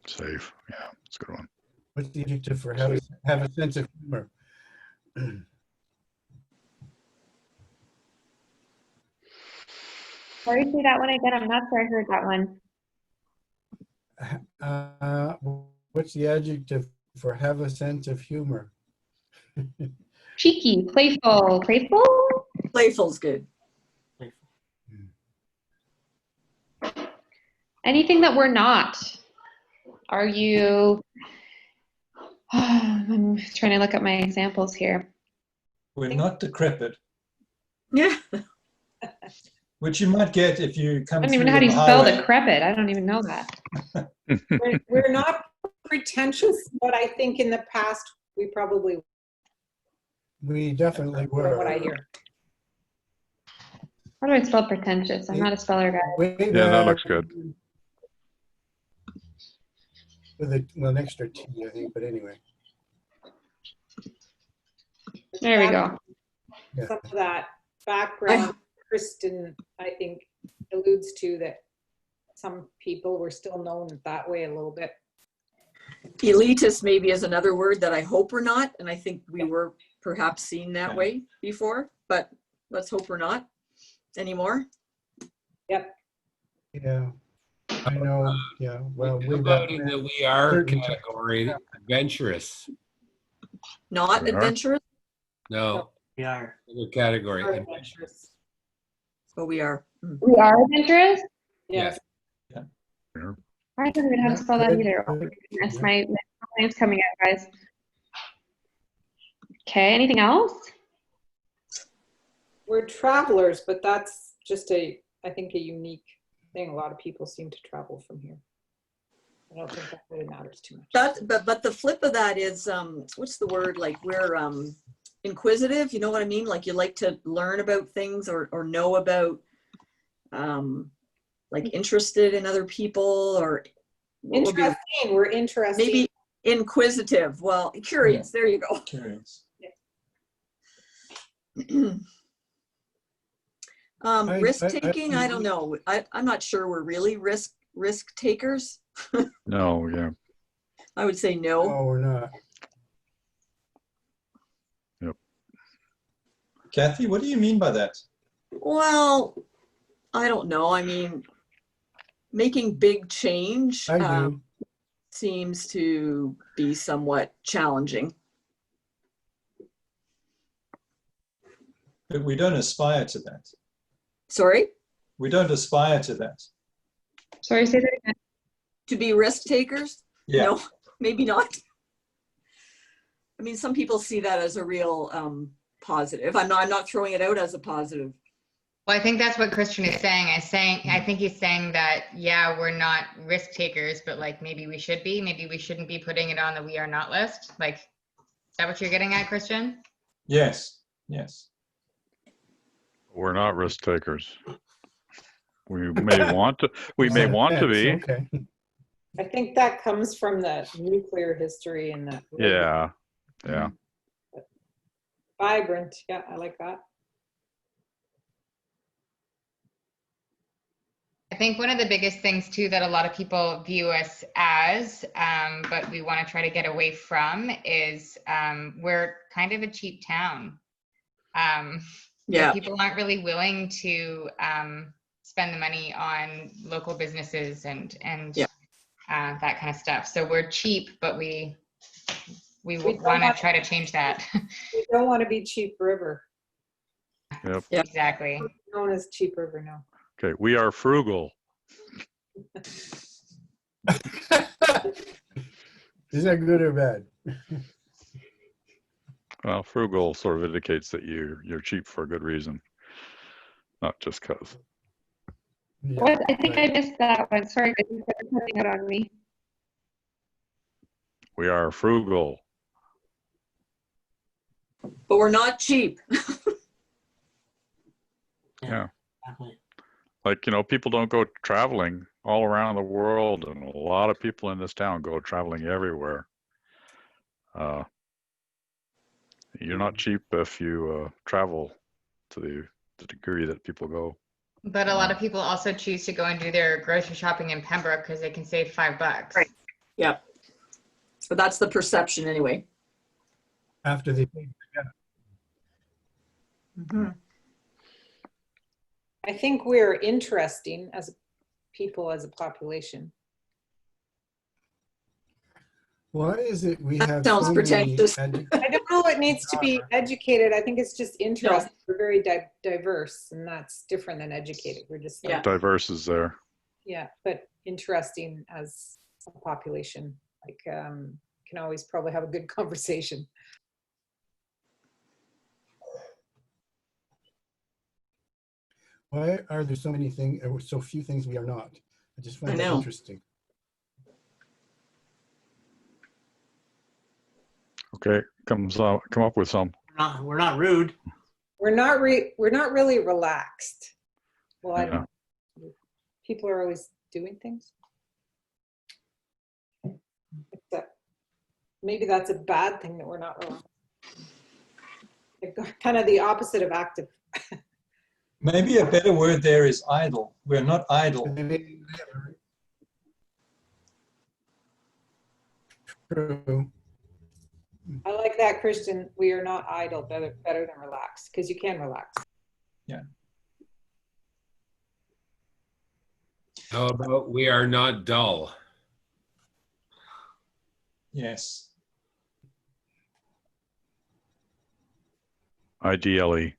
Safe. Yeah, it's a good one. What's the adjective for have a sense of humor? Sorry, say that one again. I'm not sure I heard that one. What's the adjective for have a sense of humor? Cheeky, playful, playful? Playful's good. Anything that we're not. Are you, I'm trying to look at my examples here. We're not decrepit, Yeah. which you might get if you come I don't through even know how the do you spell highway. decrepit. I don't even know that. We're not pretentious, but I think in the past, we probably We definitely were, from what I were. hear. How do I spell pretentious? I'm not a speller guy. Way Yeah, that back looks good. With an extra T, I think, but anyway. There we go. Yeah. Some of that background, Kristen, I think, alludes to that some people were still known that way a little bit. Elitist maybe is another word that I hope we're not, and I think we were perhaps seen that way before, but let's hope we're not anymore. Yep. Yeah. I know. Yeah. Well, How way about back in when. the we are Certain category, adventurous? Not We are? adventurous, No, We are. other category. Are adventurous. adventurous. but we are. We are adventurous? Yes. I don't even know how to spell that Good, either. Oh my good. goodness, Yeah. my name's coming out, guys. Okay, anything else? We're travelers, but that's just I think, a unique thing. A lot of people seem to travel from here. I don't think that really matters too much. But the flip of that is, what's the word? Like we're inquisitive, you know what I mean? Like you like to learn about things or know about, like interested in other people or what would be- Interesting. We're interested. maybe inquisitive. Well, curious. There you go. Curious. Risk taking. I don't know. I'm not sure we're really risk takers. No, yeah. I would say no. No, we're not. Kathy, what do you mean by that? Well, I don't know. I mean, making big change I do. seems to be somewhat challenging. But we don't aspire to that. Sorry? We don't aspire to that. Sorry, say that again. To be risk takers? Yeah. No, maybe not. I mean, some people see that as a real positive. I'm not throwing it out as a positive. Well, I think that's what Christian is saying. I think he's saying that, yeah, we're not risk takers, but like maybe we should be. Maybe we shouldn't be putting it on the we are not list. Like, is that what you're getting at, Christian? Yes. Yes. We're not risk takers. We may want to. We may want to be. Okay. I think that comes from the nuclear history and the Yeah. Yeah. vibrant. Yeah, I like that. I think one of the biggest things too that a lot of people view us as, but we want to try to get away from is we're kind of a cheap town. Yeah. People aren't really willing to spend the money on local businesses and Yeah. that kind of stuff. So we're cheap, but we don't want to want- try to change that. We don't want to be Cheap River. Yep. Yeah. Exactly. Known as Cheap River now. Okay. We are frugal. Is that good or bad? Well, frugal sort of indicates that you're cheap for a good reason, not just cause. Yeah, What? I think I right. missed that one. Sorry, guys, you guys are putting it on me. We are frugal. But we're not cheap. Yeah. Exactly. Like, people don't go traveling all around the world, and a lot of people in this town go traveling everywhere. You're not cheap if you travel to the degree that people go. But a lot of people also choose to go and do their grocery shopping in Pembroke because they can save $5. Right. Yep. But that's the perception anyway. After they I think we're interesting as people, as a population. Why is it we have Sounds so pretentious. many I don't know what needs to be educated. I think it's just interesting. We're very diverse, and that's different than educated. We're just like, Diverse is there. yeah, but interesting as a population. Like, can always probably have a good conversation. Why are there so many things, so few things we are not? I just find that interesting. Okay, come up with some. We're not rude. We're not really relaxed. Well, I Yeah. don't know. People are always doing things. Except maybe that's a bad thing that we're not relaxed. Like, kind of the opposite of active. Maybe a better word there is idle. We're not idle. True. I like that, Christian. We are not idle, better than relaxed, because you can relax. Yeah. How about we are not dull? Yes. Ideally.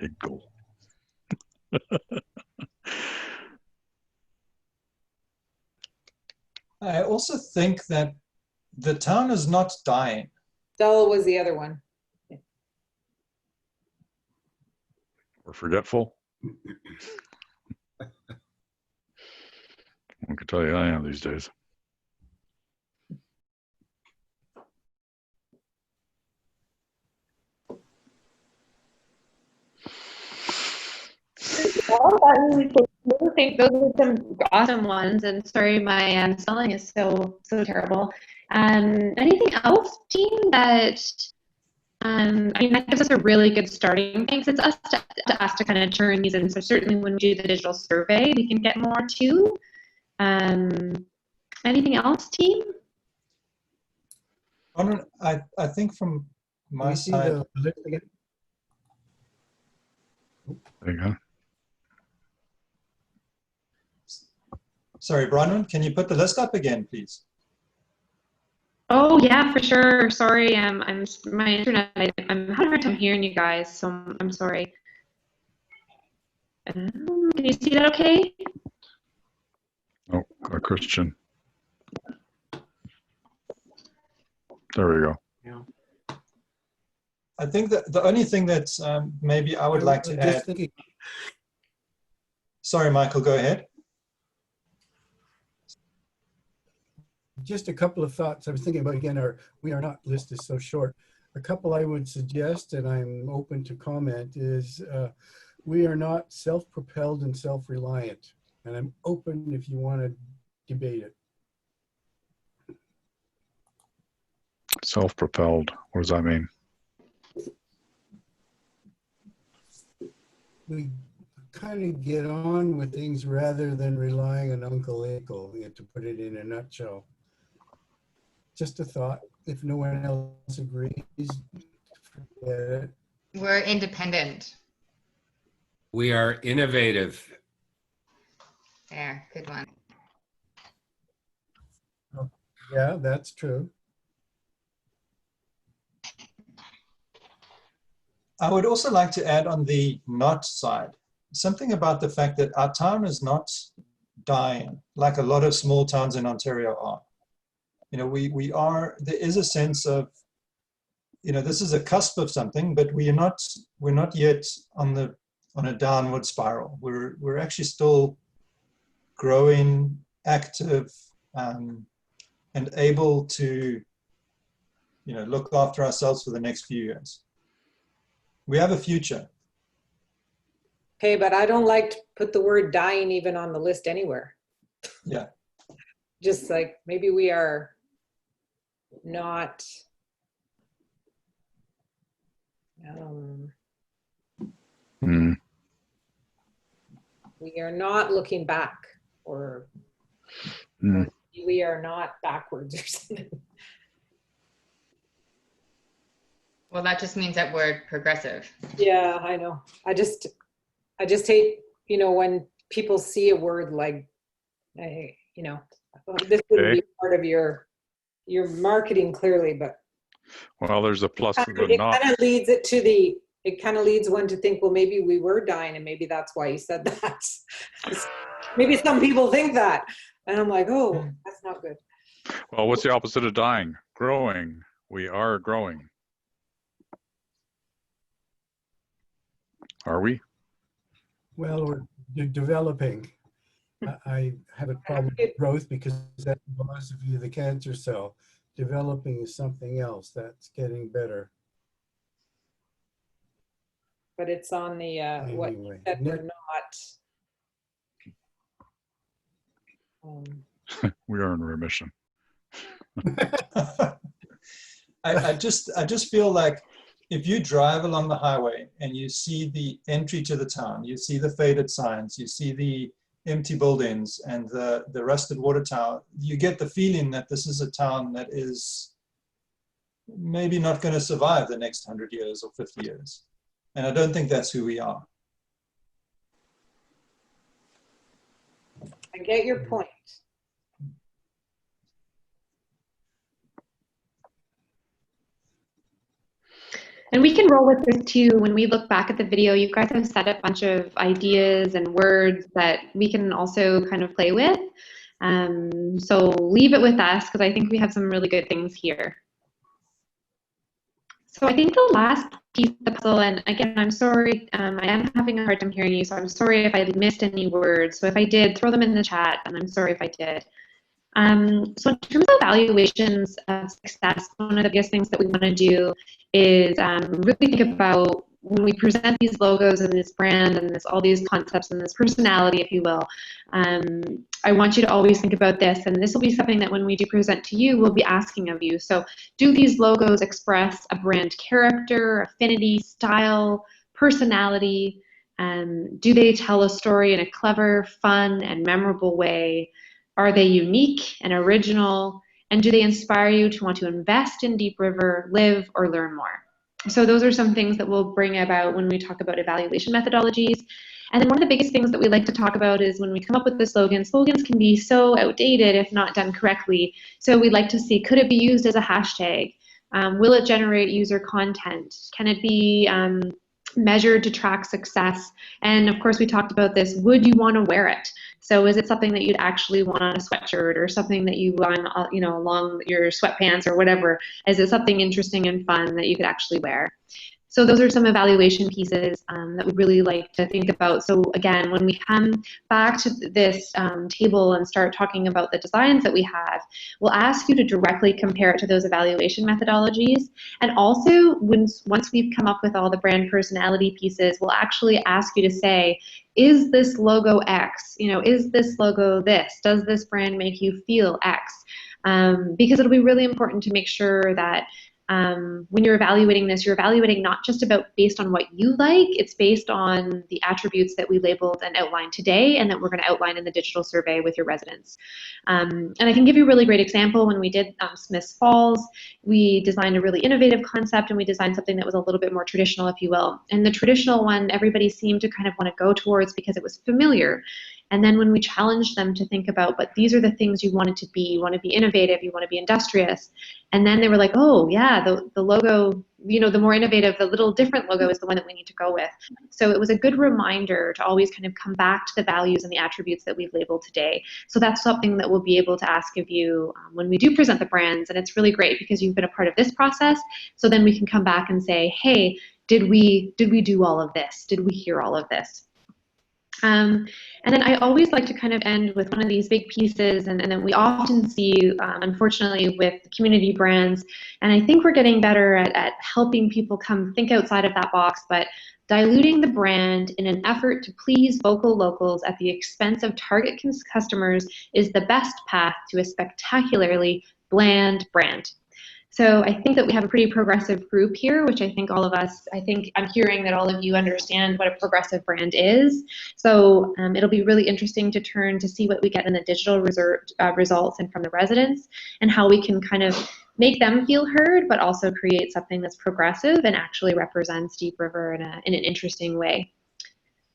Eagle. I also think that the town is not dying. Dull was the other one. Or forgetful. I can tell you I am these days. I think those are some awesome ones, and sorry, my spelling is so terrible. Anything else, team, that I mean, that gives us a really good starting point. It's us to kind of turn these in. So certainly when we do the digital survey, we can get more too. Anything else, team? I think from my side. There you go. Sorry, Bronwyn, can you put the list up again, please? Oh yeah, for sure. Sorry, I'm my internet. I'm having a hard time hearing you guys, so I'm sorry. Can you see that okay? Oh, Christian. There we go. Yeah. I think that the only thing that maybe I would like to add. Sorry, Michael, go ahead. Just a couple of thoughts. I was thinking about, again, our we are not list is so short. A couple I would suggest, and I'm open to comment, is we are not self-propelled and self-reliant. And I'm open if you want to debate it. Self-propelled. What does that mean? We kind of get on with things rather than relying on Uncle Ankle, to put it in a nutshell. Just a thought. If no one else agrees, forget it. We're independent. We are innovative. There, good one. Yeah, that's true. I would also like to add on the not side, something about the fact that our town is not dying like a lot of small towns in Ontario are. We are, there is a sense of, this is a cusp of something, but we're not yet on a downward spiral. We're actually still growing, active, and able to look after ourselves for the next few years. We have a future. Okay, but I don't like to put the word dying even on the list anywhere. Yeah. Just like maybe we are not we are not looking back, or we are not backwards or something. Well, that just means that we're progressive. Yeah, I know. I just hate, when people see a word like, this wouldn't be part of your marketing clearly, but well, there's a plus it kind of leads it kind of leads one to think, well, maybe we were dying, and maybe that's why you said that. Maybe some people think that, and I'm like, oh, that's not good. Well, what's the opposite of dying? Growing. We are growing. Are we? Well, we're developing. I have a problem with growth because that's the philosophy of the cancer cell. Developing is something else that's getting better. But it's on the what you said we're not. We are in remission. I just feel like if you drive along the highway and you see the entry to the town, you see the faded signs, you see the empty buildings and the rusted water tower, you get the feeling that this is a town that is maybe not going to survive the next 100 years or 50 years. And I don't think that's who we are. I get your point. And we can roll with this too. When we look back at the video, you guys have set a bunch of ideas and words that we can also kind of play with. So leave it with us, because I think we have some really good things here. So I think the last piece of the puzzle, and again, I'm sorry, I am having a hard time hearing you, so I'm sorry if I missed any words. So if I did, throw them in the chat, and I'm sorry if I did. So in terms of evaluations of success, one of the biggest things that we want to do is really think about when we present these logos and this brand and all these concepts and this personality, if you will. I want you to always think about this, and this will be something that when we do present to you, we'll be asking of you. So do these logos express a brand character, affinity, style, personality? Do they tell a story in a clever, fun, and memorable way? Are they unique and original? And do they inspire you to want to invest in Deep River, live, or learn more? So those are some things that we'll bring about when we talk about evaluation methodologies. And then one of the biggest things that we like to talk about is when we come up with the slogan, slogans can be so outdated if not done correctly. So we'd like to see, could it be used as a hashtag? Will it generate user content? Can it be measured to track success? And of course, we talked about this, would you want to wear it? So is it something that you'd actually want on a sweatshirt, or something that you want, along your sweatpants or whatever? Is it something interesting and fun that you could actually wear? So those are some evaluation pieces that we'd really like to think about. So again, when we come back to this table and start talking about the designs that we have, we'll ask you to directly compare it to those evaluation methodologies. And also, once we've come up with all the brand personality pieces, we'll actually ask you to say, is this logo X? Is this logo this? Does this brand make you feel X? Because it'll be really important to make sure that when you're evaluating this, you're evaluating not just based on what you like, it's based on the attributes that we labeled and outlined today and that we're going to outline in the digital survey with your residents. And I can give you a really great example. When we did Smiths Falls, we designed a really innovative concept, and we designed something that was a little bit more traditional, if you will. And the traditional one, everybody seemed to kind of want to go towards because it was familiar. And then when we challenged them to think about, but these are the things you want it to be. You want to be innovative, you want to be industrious. And then they were like, oh yeah, the logo, the more innovative, the little different logo is the one that we need to go with. So it was a good reminder to always kind of come back to the values and the attributes that we've labeled today. So that's something that we'll be able to ask of you when we do present the brands. And it's really great because you've been a part of this process. So then we can come back and say, hey, did we do all of this? Did we hear all of this? And then I always like to kind of end with one of these big pieces, and then we often see, unfortunately, with community brands, and I think we're getting better at helping people come think outside of that box, but diluting the brand in an effort to please vocal locals at the expense of target customers is the best path to a spectacularly bland brand. So I think that we have a pretty progressive group here, which I think all of us, I think I'm hearing that all of you understand what a progressive brand is. So it'll be really interesting to turn to see what we get in the digital results and from the residents, and how we can kind of make them feel heard, but also create something that's progressive and actually represents Deep River in an interesting way.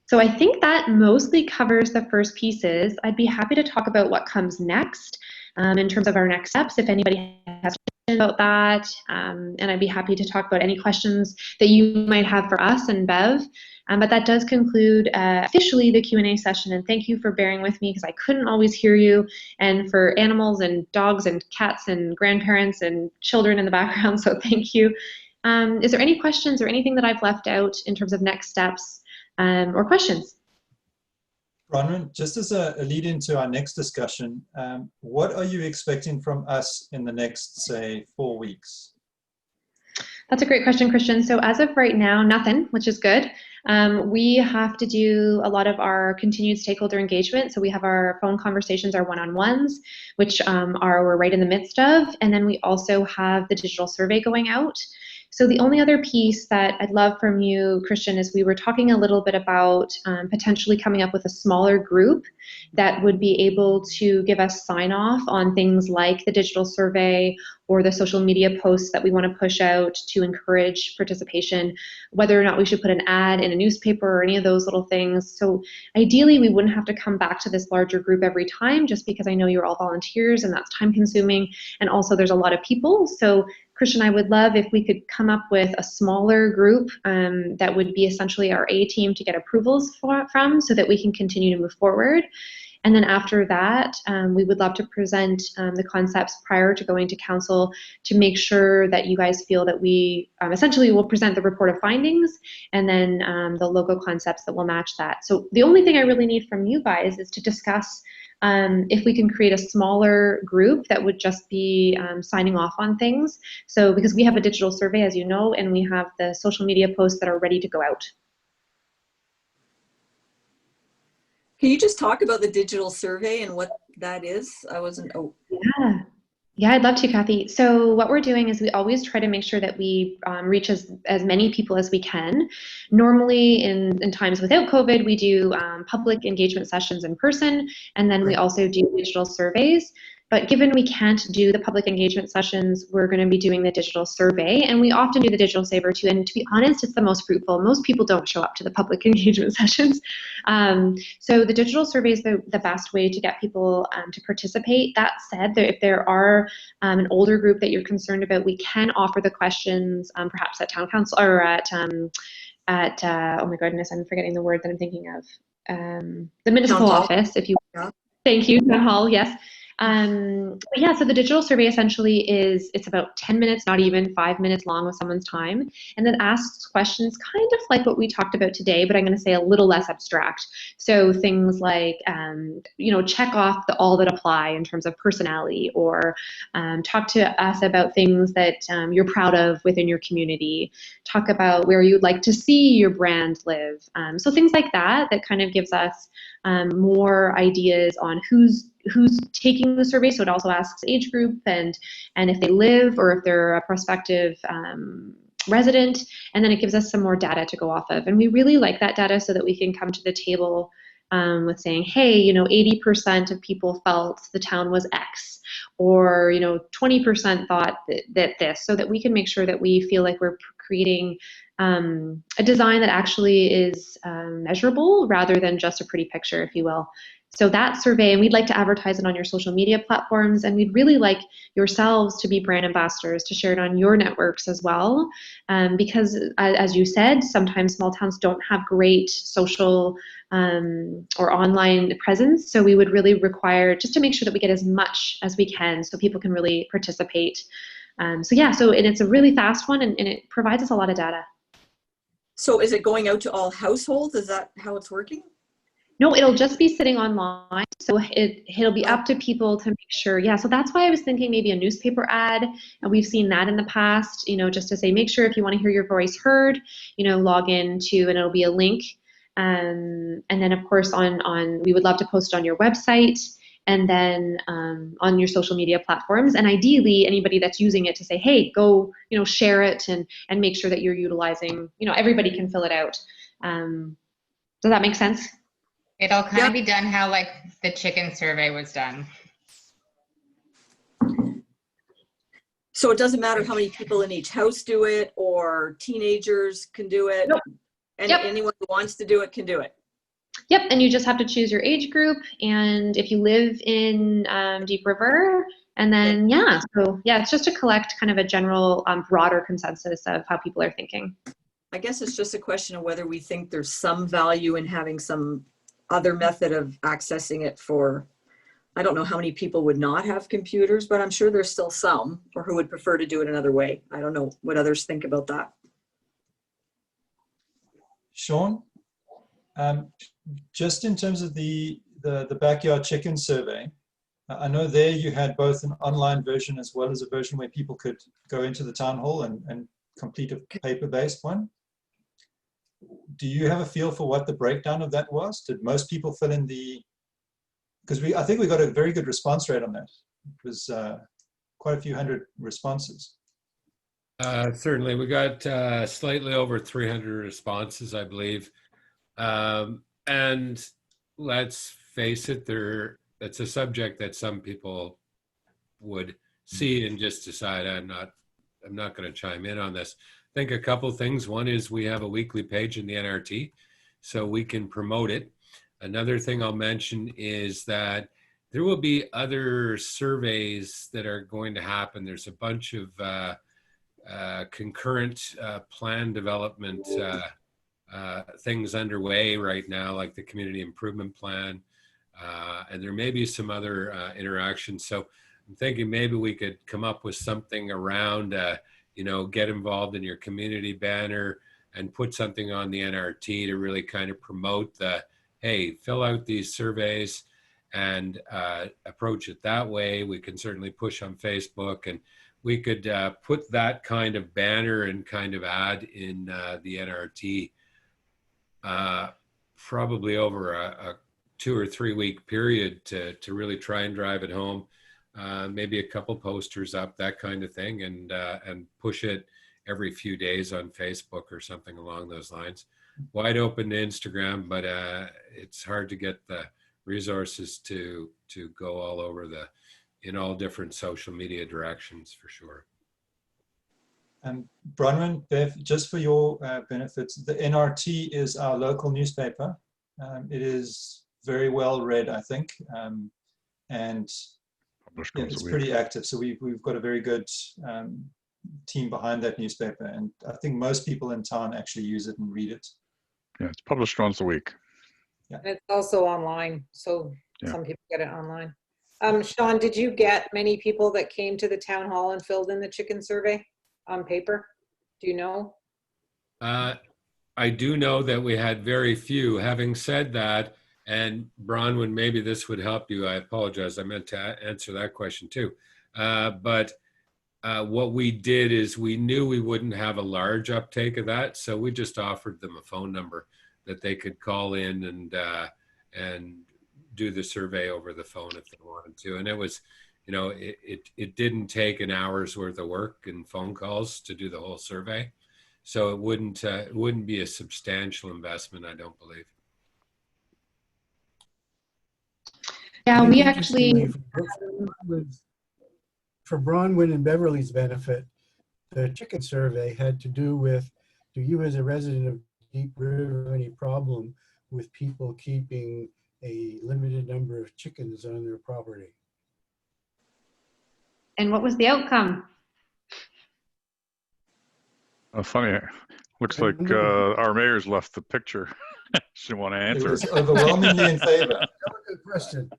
So I think that mostly covers the first pieces. I'd be happy to talk about what comes next in terms of our next steps, if anybody has questions about that. And I'd be happy to talk about any questions that you might have for us and Bev. But that does conclude officially the Q&A session. And thank you for bearing with me, because I couldn't always hear you, and for animals and dogs and cats and grandparents and children in the background. So thank you. Is there any questions or anything that I've left out in terms of next steps or questions? Bronwyn, just as a lead into our next discussion, what are you expecting from us in the next, say, 4 weeks? That's a great question, Christian. So as of right now, nothing, which is good. We have to do a lot of our continued stakeholder engagement. So we have our phone conversations, our one-on-ones, which we're right in the midst of. And then we also have the digital survey going out. So the only other piece that I'd love from you, Christian, is we were talking a little bit about potentially coming up with a smaller group that would be able to give us sign off on things like the digital survey or the social media posts that we want to push out to encourage participation, whether or not we should put an ad in a newspaper or any of those little things. So ideally, we wouldn't have to come back to this larger group every time, just because I know you're all volunteers and that's time consuming. And also there's a lot of people. So Christian, I would love if we could come up with a smaller group that would be essentially our A team to get approvals from, so that we can continue to move forward. And then after that, we would love to present the concepts prior to going to council to make sure that you guys feel that we essentially will present the report of findings, and then the logo concepts that will match that. So the only thing I really need from you guys is to discuss if we can create a smaller group that would just be signing off on things. So because we have a digital survey, as you know, and we have the social media posts that are ready to go out. Can you just talk about the digital survey and what that is? I wasn't. Oh. Yeah, I'd love to, Kathy. So what we're doing is we always try to make sure that we reach as many people as we can. Normally, in times without COVID, we do public engagement sessions in person, and then we also do digital surveys. But given we can't do the public engagement sessions, we're going to be doing the digital survey, and we often do the digital saver too. And to be honest, it's the most fruitful. Most people don't show up to the public engagement sessions. So the digital survey is the best way to get people to participate. That said, if there are an older group that you're concerned about, we can offer the questions perhaps at town council or at oh my goodness, I'm forgetting the word that I'm thinking of. The municipal office, if you. Yeah. Thank you, town hall. Yes. But yeah, so the digital survey essentially it's about 10 minutes, not even 5 minutes long with someone's time, and then asks questions kind of like what we talked about today, but I'm going to say a little less abstract. So things like, check off all that apply in terms of personality, or talk to us about things that you're proud of within your community, talk about where you'd like to see your brand live. So things like that kind of gives us more ideas on who's taking the survey. So it also asks age group and if they live or if they're a prospective resident, and then it gives us some more data to go off of. And we really like that data so that we can come to the table with saying, hey, 80% of people felt the town was X, or 20% thought that this, so that we can make sure that we feel like we're creating a design that actually is measurable rather than just a pretty picture, if you will. So that survey, and we'd like to advertise it on your social media platforms, and we'd really like yourselves to be brand ambassadors, to share it on your networks as well, because as you said, sometimes small towns don't have great social or online presence, so we would really require just to make sure that we get as much as we can so people can really participate. And it's a really fast one, and it provides us a lot of data. So is it going out to all households? Is that how it's working? No, it'll just be sitting online. So it'll be up to people to make sure. Yeah, so that's why I was thinking maybe a newspaper ad, and we've seen that in the past, just to say, make sure if you want to hear your voice heard, log in to, and it'll be a link. And then of course we would love to post it on your website, and then on your social media platforms, and ideally anybody that's using it to say, hey, go, share it and make sure that you're utilizing, everybody can fill it out. Does that make sense? It'll kind of be done how like the chicken survey was done. So it doesn't matter how many people in each house do it, or teenagers can do it. Nope. And Yep. anyone who wants to do it can do it. Yep, and you just have to choose your age group, and if you live in Deep River, and then it's just to collect kind of a general broader consensus of how people are thinking. I guess it's just a question of whether we think there's some value in having some other method of accessing it for, I don't know how many people would not have computers, but I'm sure there's still some, or who would prefer to do it another way. I don't know what others think about that. Sean, just in terms of the backyard chicken survey, I know there you had both an online version as well as a version where people could go into the town hall and complete a paper-based one. Do you have a feel for what the breakdown of that was? Did most people fill in because I think we got a very good response rate on that. It was quite a few hundred responses. Certainly, we got slightly over 300 responses, I believe. And let's face it, it's a subject that some people would see and just decide, I'm not going to chime in on this. I think a couple things. One is we have a weekly page in the NRT, so we can promote it. Another thing I'll mention is that there will be other surveys that are going to happen. There's a bunch of concurrent plan development things underway right now, like the community improvement plan, and there may be some other interactions. So I'm thinking maybe we could come up with something around, get involved in your community banner and put something on the NRT to really kind of promote hey, fill out these surveys and approach it that way. We can certainly push on Facebook, and we could put that kind of banner and kind of ad in the NRT probably over a 2 or 3 week period to really try and drive it home. Maybe a couple posters up, that kind of thing, and push it every few days on Facebook or something along those lines. Wide open to Instagram, but it's hard to get the resources to go all over in all different social media directions, for sure. Bronwyn, Bev, just for your benefits, the NRT is our local newspaper. It is very well read, I think, and it's pretty active. So we've got a very good team behind that newspaper, and I think most people in town actually use it and read it. Yeah, it's published once a week. Yeah. And it's also online, so some people get it online. Sean, did you get many people that came to the town hall and filled in the chicken survey on paper? Do you know? I do know that we had very few. Having said that, and Bronwyn, maybe this would help you. I apologize. I meant to answer that question too. But what we did is we knew we wouldn't have a large uptake of that, so we just offered them a phone number that they could call in and do the survey over the phone if they wanted to. And it was, it didn't take an hour's worth of work and phone calls to do the whole survey, so it wouldn't be a substantial investment, I don't believe. Yeah, we actually, for Bronwyn and Beverly's benefit, the chicken survey had to do with, do you as a resident of Deep River have any problem with people keeping a limited number of chickens on their property? and what was the outcome? Funny, looks like our mayor's left the picture. She didn't want to answer. It was overwhelmingly in favor. Good question.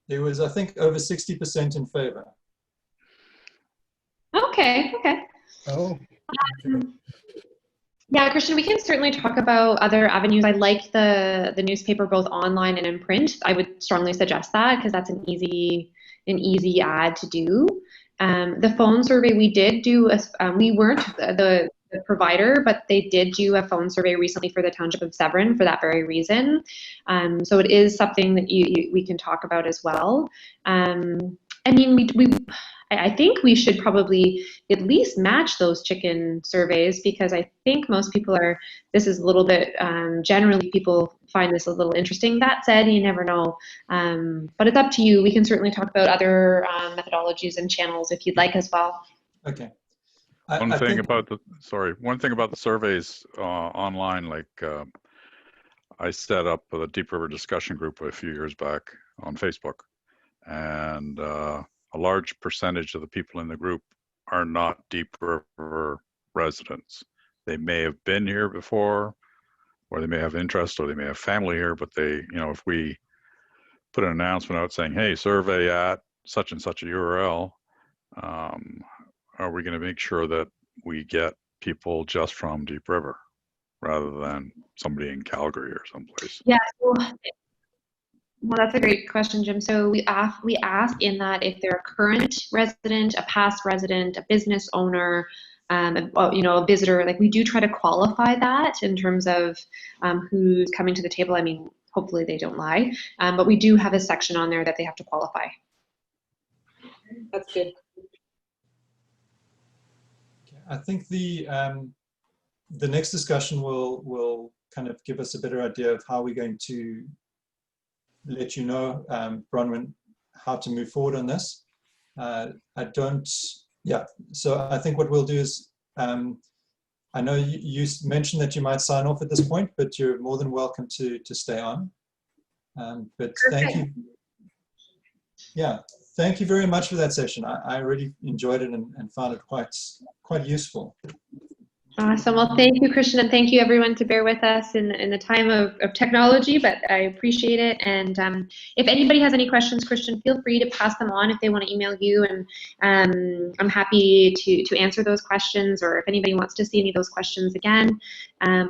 It was, I think, over 60% in favor. Okay. Oh. Yeah, Christian, we can certainly talk about other avenues. I like the newspaper both online and in print. I would strongly suggest that because that's an easy ad to do. The phone survey we did do, we weren't the provider, but they did do a phone survey recently for the Township of Severn for that very reason. So it is something that we can talk about as well. I mean, I think we should probably at least match those chicken surveys because I think most people this is a little bit, generally people find this a little interesting. That said, you never know. But it's up to you. We can certainly talk about other methodologies and channels if you'd like as well. Okay. One thing about the surveys online, like I set up a Deep River discussion group a few years back on Facebook, and a large percentage of the people in the group are not Deep River residents. They may have been here before, or they may have interest, or they may have family here, but they, if we put an announcement out saying, hey, survey at such and such a URL, are we going to make sure that we get people just from Deep River rather than somebody in Calgary or someplace? Yeah. Well, that's a great question, Jim. So we ask in that if they're a current resident, a past resident, a business owner, a visitor, like we do try to qualify that in terms of who's coming to the table. I mean, hopefully they don't lie, but we do have a section on there that they have to qualify. That's good. I think the next discussion will kind of give us a better idea of how we're going to let you know, Bronwyn, how to move forward on this. So I think what we'll do is, I know you mentioned that you might sign off at this point, but you're more than welcome to stay on. But thank you. Yeah, thank you very much for that session. I really enjoyed it and found it quite useful. Awesome. Well, thank you, Christian, and thank you everyone to bear with us in the time of technology, but I appreciate it. And if anybody has any questions, Christian, feel free to pass them on if they want to email you, and I'm happy to answer those questions, or if anybody wants to see any of those questions again,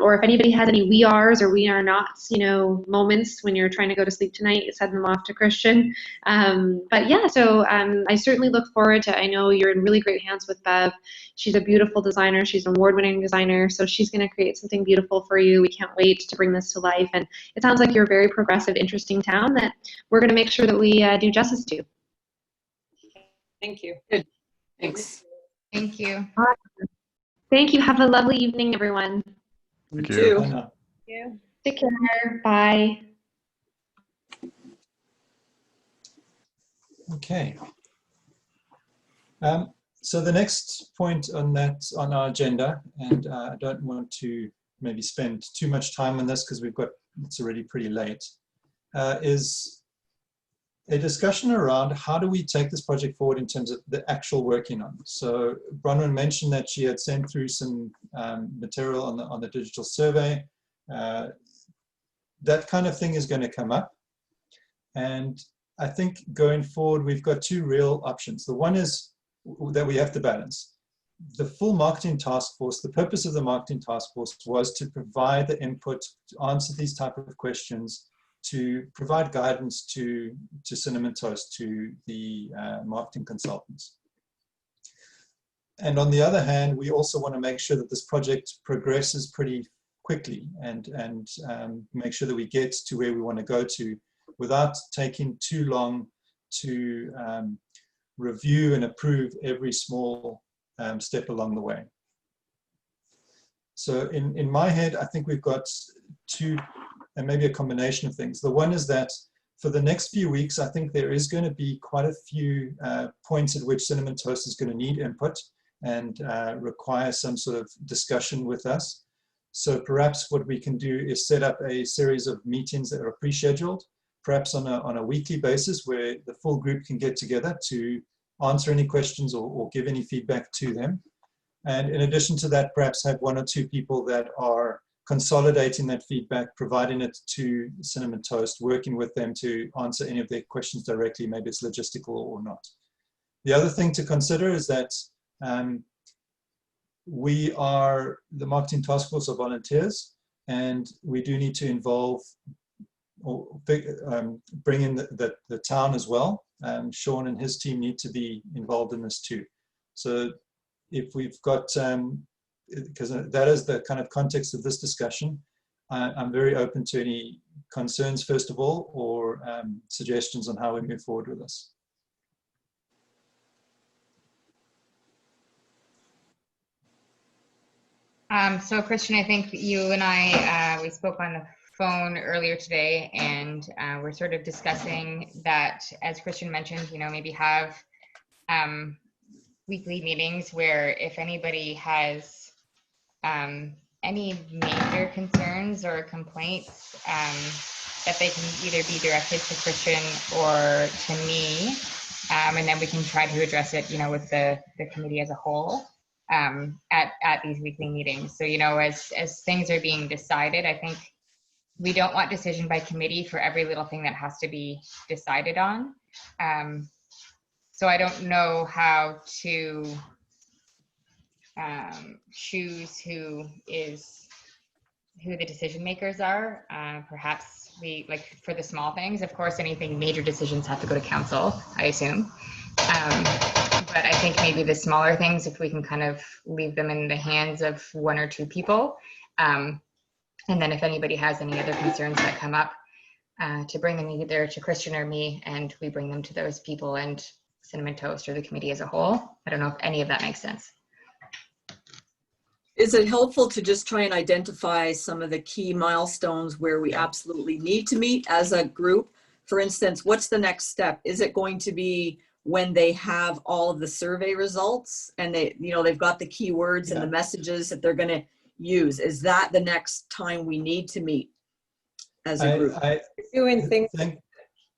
or if anybody has any we are's or we are nots, moments when you're trying to go to sleep tonight, send them off to Christian. But yeah, so I certainly look forward to, I know you're in really great hands with Bev. She's a beautiful designer. She's an award-winning designer, so she's going to create something beautiful for you. We can't wait to bring this to life, and it sounds like you're a very progressive, interesting town that we're going to make sure that we do justice to. Thank you. Good. Thanks. Thank you. Awesome. Thank you. Have a lovely evening, everyone. Thank You you. too. Bye now. Yeah. Take care. Bye. Okay. So the next point on our agenda, and I don't want to maybe spend too much time on this because it's already pretty late, is a discussion around how do we take this project forward in terms of the actual working on. So Bronwyn mentioned that she had sent through some material on the digital survey. That kind of thing is going to come up, and I think going forward we've got two real options. The one is that we have to balance. The full marketing task force, the purpose of the marketing task force was to provide the input, to answer these type of questions, to provide guidance to Cinnamon Toast, to the marketing consultants. And on the other hand, we also want to make sure that this project progresses pretty quickly and make sure that we get to where we want to go to without taking too long to review and approve every small step along the way. So in my head, I think we've got two, and maybe a combination of things. The one is that for the next few weeks, I think there is going to be quite a few points at which Cinnamon Toast is going to need input and require some sort of discussion with us. So perhaps what we can do is set up a series of meetings that are pre-scheduled, perhaps on a weekly basis, where the full group can get together to answer any questions or give any feedback to them. And in addition to that, perhaps have one or two people that are consolidating that feedback, providing it to Cinnamon Toast, working with them to answer any of their questions directly, maybe it's logistical or not. The other thing to consider is that we are the marketing task force of volunteers, and we do need to involve or bring in the town as well. Sean and his team need to be involved in this too. So if we've got, because that is the kind of context of this discussion, I'm very open to any concerns, first of all, or suggestions on how we move forward with this. So Christian, I think you and I, we spoke on the phone earlier today, and we're sort of discussing that, as Christian mentioned, you know, maybe have weekly meetings where if anybody has any major concerns or complaints, that they can either be directed to Christian or to me, and then we can try to address it, you know, with the committee as a whole. At these weekly meetings. So, you know, as things are being decided, I think we don't want decision by committee for every little thing that has to be decided on. So I don't know how to choose who the decision makers are. Perhaps we, like for the small things, of course, anything major decisions have to go to council, I assume. But I think maybe the smaller things, if we can kind of leave them in the hands of one or two people. And then if anybody has any other concerns that come up, to bring them either to Christian or me, and we bring them to those people and Cinnamon Toast or the committee as a whole. I don't know if any of that makes sense. Is it helpful to just try and identify some of the key milestones where we absolutely need to meet as a group? For instance, what's the next step? Is it going to be when they have all of the survey results and they, you know, they've got the keywords and the messages that they're going to use? Is that the next time we need to meet as a group? Doing things.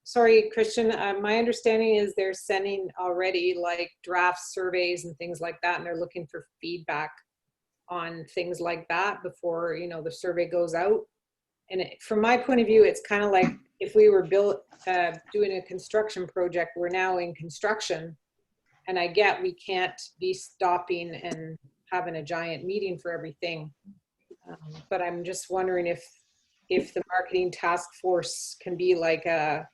Sorry, Christian, my understanding is they're sending already like draft surveys and things like that, and they're looking for feedback on things like that before, you know, the survey goes out. And from my point of view, it's kind of like if we were doing a construction project, we're now in construction, and I get we can't be stopping and having a giant meeting for everything. But I'm just wondering if the marketing task force can be like a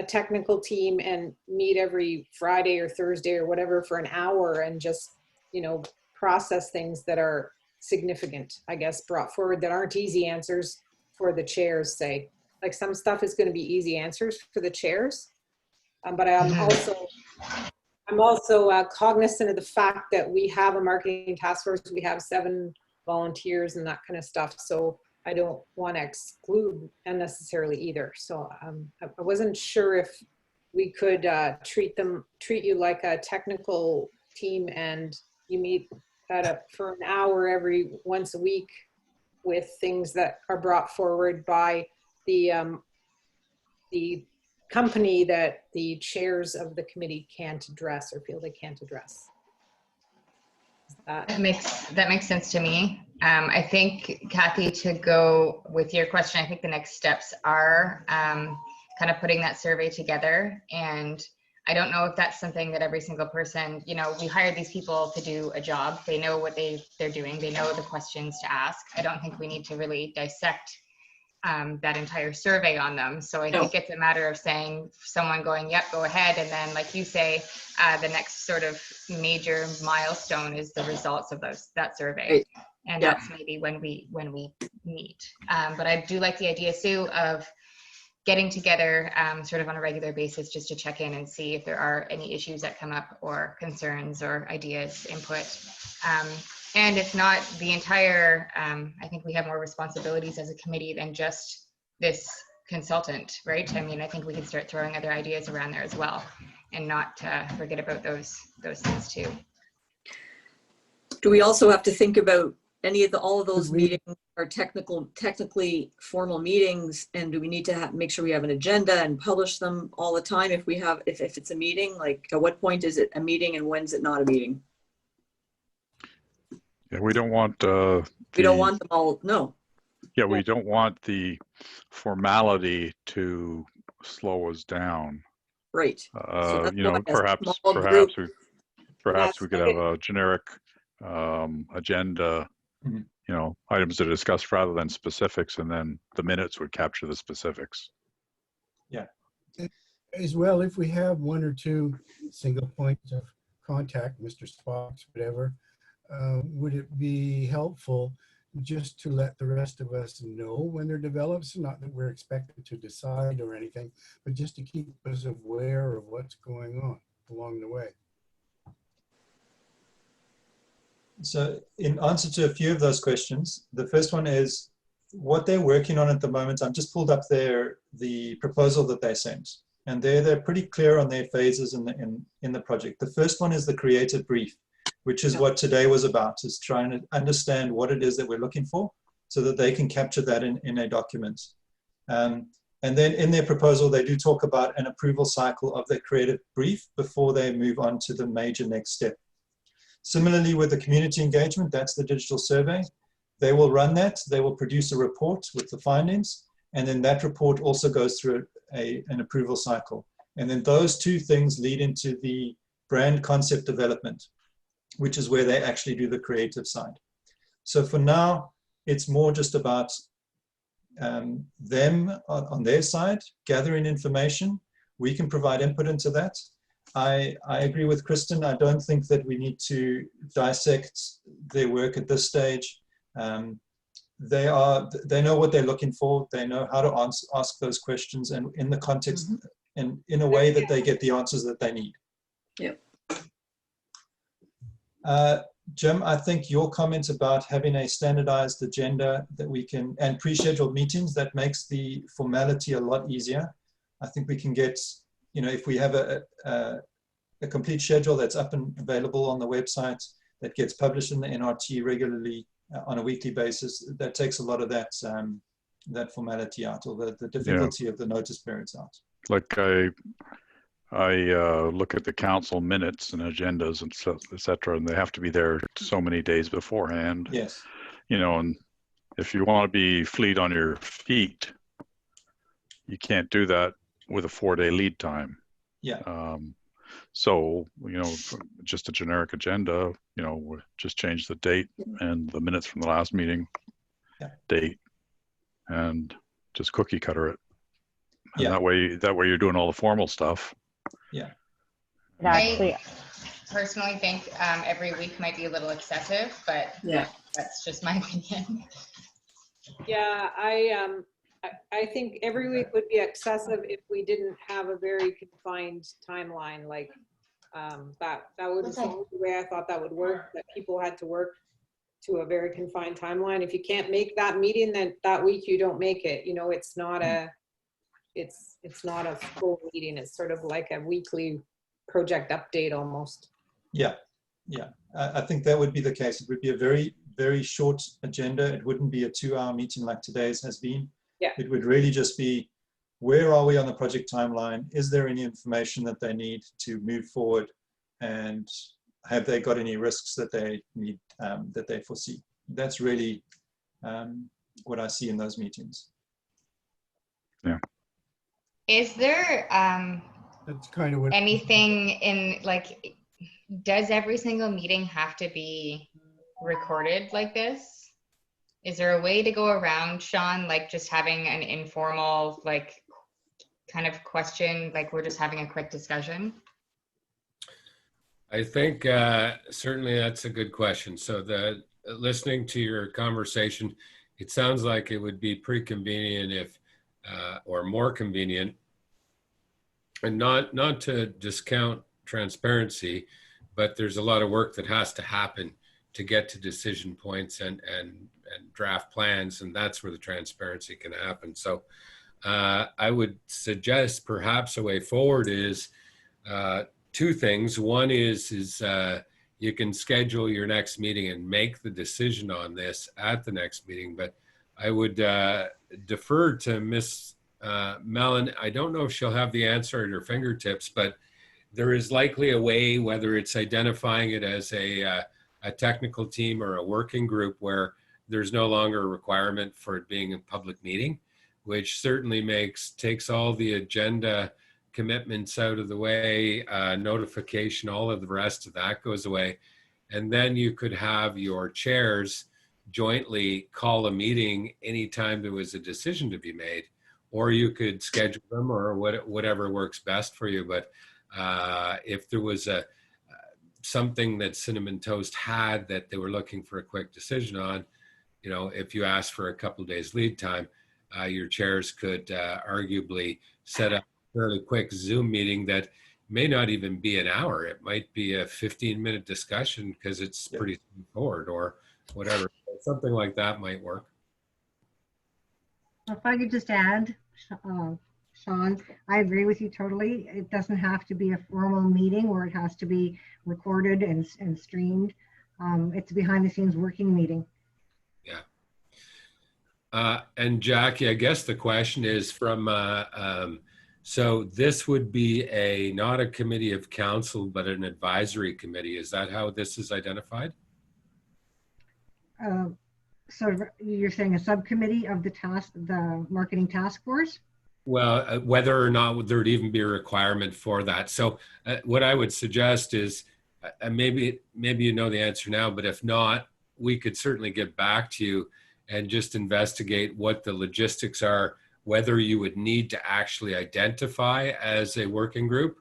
technical team and meet every Friday or Thursday or whatever for an hour and just, you know, process things that are significant, I guess, brought forward that aren't easy answers for the chairs, say. Like some stuff is going to be easy answers for the chairs, but I'm also cognizant of the fact that we have a marketing task force. We have 7 volunteers and that kind of stuff. So I don't want to exclude unnecessarily either. So I wasn't sure if we could treat you like a technical team and you meet for an hour once a week with things that are brought forward by the company that the chairs of the committee can't address or feel they can't address. That makes sense to me. I think, Kathy, to go with your question, I think the next steps are kind of putting that survey together. And I don't know if that's something that every single person, you know, we hired these people to do a job. They know what they're doing. They know the questions to ask. I don't think we need to really dissect that entire survey on them. So I think it's a matter of saying someone going, yep, go ahead. And then like you say, the next sort of major milestone is the results of that survey. Right. And that's maybe when we meet. But I do like the idea, Sue, of getting together sort of on a regular basis just to check in and see if there are any issues that come up or concerns or ideas, input. And if not, the entire, I think we have more responsibilities as a committee than just this consultant, right? I mean, I think we can start throwing other ideas around there as well and not forget about those things too. Do we also have to think about all of those meetings are technically formal meetings, and do we need to make sure we have an agenda and publish them all the time if it's a meeting? Like at what point is it a meeting and when's it not a meeting? Yeah, we don't want we don't want them all. No. Yeah, we don't want the formality to slow us down. Right. So you know, perhaps we could have a generic agenda, Mhm. you know, items to discuss rather than specifics, and then the minutes would capture the specifics. As well, if we have one or two single points of contact, Mr. Spock's, whatever, would it be helpful just to let the rest of us know when they're developed? So not that we're expected to decide or anything, but just to keep us aware of what's going on along the way. So in answer to a few of those questions, the first one is what they're working on at the moment. I've just pulled up the proposal that they sent, and they're pretty clear on their phases in the project. The first one is the creative brief, which is what today was about, is trying to understand what it is that we're looking for so that they can capture that in a document. And then in their proposal, they do talk about an approval cycle of the creative brief before they move on to the major next step. Similarly, with the community engagement, that's the digital survey. They will run that. They will produce a report with the findings. And then that report also goes through an approval cycle. And then those two things lead into the brand concept development, which is where they actually do the creative side. So for now, it's more just about them on their side, gathering information. We can provide input into that. I agree with Kristen. I don't think that we need to dissect their work at this stage. They know what they're looking for. They know how to ask those questions, and in the context and in a way that they get the answers that they need. Yep. Jim, I think your comment about having a standardized agenda that we can, and pre-scheduled meetings, that makes the formality a lot easier. I think we can get, you know, if we have a complete schedule that's up and available on the website, that gets published in the NRT regularly on a weekly basis, that takes a lot of that formality out, or the difficulty of the notice periods out. Like I look at the council minutes and agendas and stuff, etc., and they have to be there so many days beforehand. Yes. You know, and if you want to be fleet on your feet, you can't do that with a 4-day lead time. Yeah. So, you know, just a generic agenda, you know, just change the date and the minutes from the last meeting, date, and just cookie cutter it. And that way you're doing all the formal stuff. Yeah. I personally think every week might be a little excessive, but that's just my opinion. Yeah, I think every week would be excessive if we didn't have a very confined timeline. Like that would be the way I thought that would work, that people had to work to a very confined timeline. If you can't make that meeting, then that week you don't make it. You know, it's not a full meeting. It's sort of like a weekly project update almost. Yeah. I think that would be the case. It would be a very, very short agenda. It wouldn't be a 2-hour meeting like today's has been. Yeah. It would really just be, where are we on the project timeline? Is there any information that they need to move forward? And have they got any risks that they need, that they foresee? That's really what I see in those meetings. Yeah. Is there That's kind of what anything in, like, does every single meeting have to be recorded like this? Is there a way to go around, Sean, like just having an informal, like, kind of question, like we're just having a quick discussion? I think certainly that's a good question. So listening to your conversation, it sounds like it would be pretty convenient if, or more convenient, and not to discount transparency, but there's a lot of work that has to happen to get to decision points and draft plans, and that's where the transparency can happen. So I would suggest perhaps a way forward is two things. One is you can schedule your next meeting and make the decision on this at the next meeting, but I would defer to Miss Mellon. I don't know if she'll have the answer at her fingertips, but there is likely a way, whether it's identifying it as a technical team or a working group, where there's no longer a requirement for it being a public meeting, which certainly takes all the agenda commitments out of the way, notification, all of the rest of that goes away. and then you could have your chairs jointly call a meeting anytime there was a decision to be made, or you could schedule them or whatever works best for you. But if there was something that Cinnamon Toast had that they were looking for a quick decision on, you know, if you asked for a couple of days lead time, your chairs could arguably set up a fairly quick Zoom meeting that may not even be an hour. It might be a 15-minute discussion because it's pretty straightforward, or whatever. Something like that might work. If I could just add, Sean, I agree with you totally. It doesn't have to be a formal meeting where it has to be recorded and streamed. It's a behind the scenes working meeting. Yeah. And Jackie, I guess the question is from, so this would be not a committee of council, but an advisory committee. Is that how this is identified? So you're saying a subcommittee of the marketing task force? Well, whether or not there'd even be a requirement for that. So what I would suggest is, maybe you know the answer now, but if not, we could certainly get back to you and just investigate what the logistics are, whether you would need to actually identify as a working group,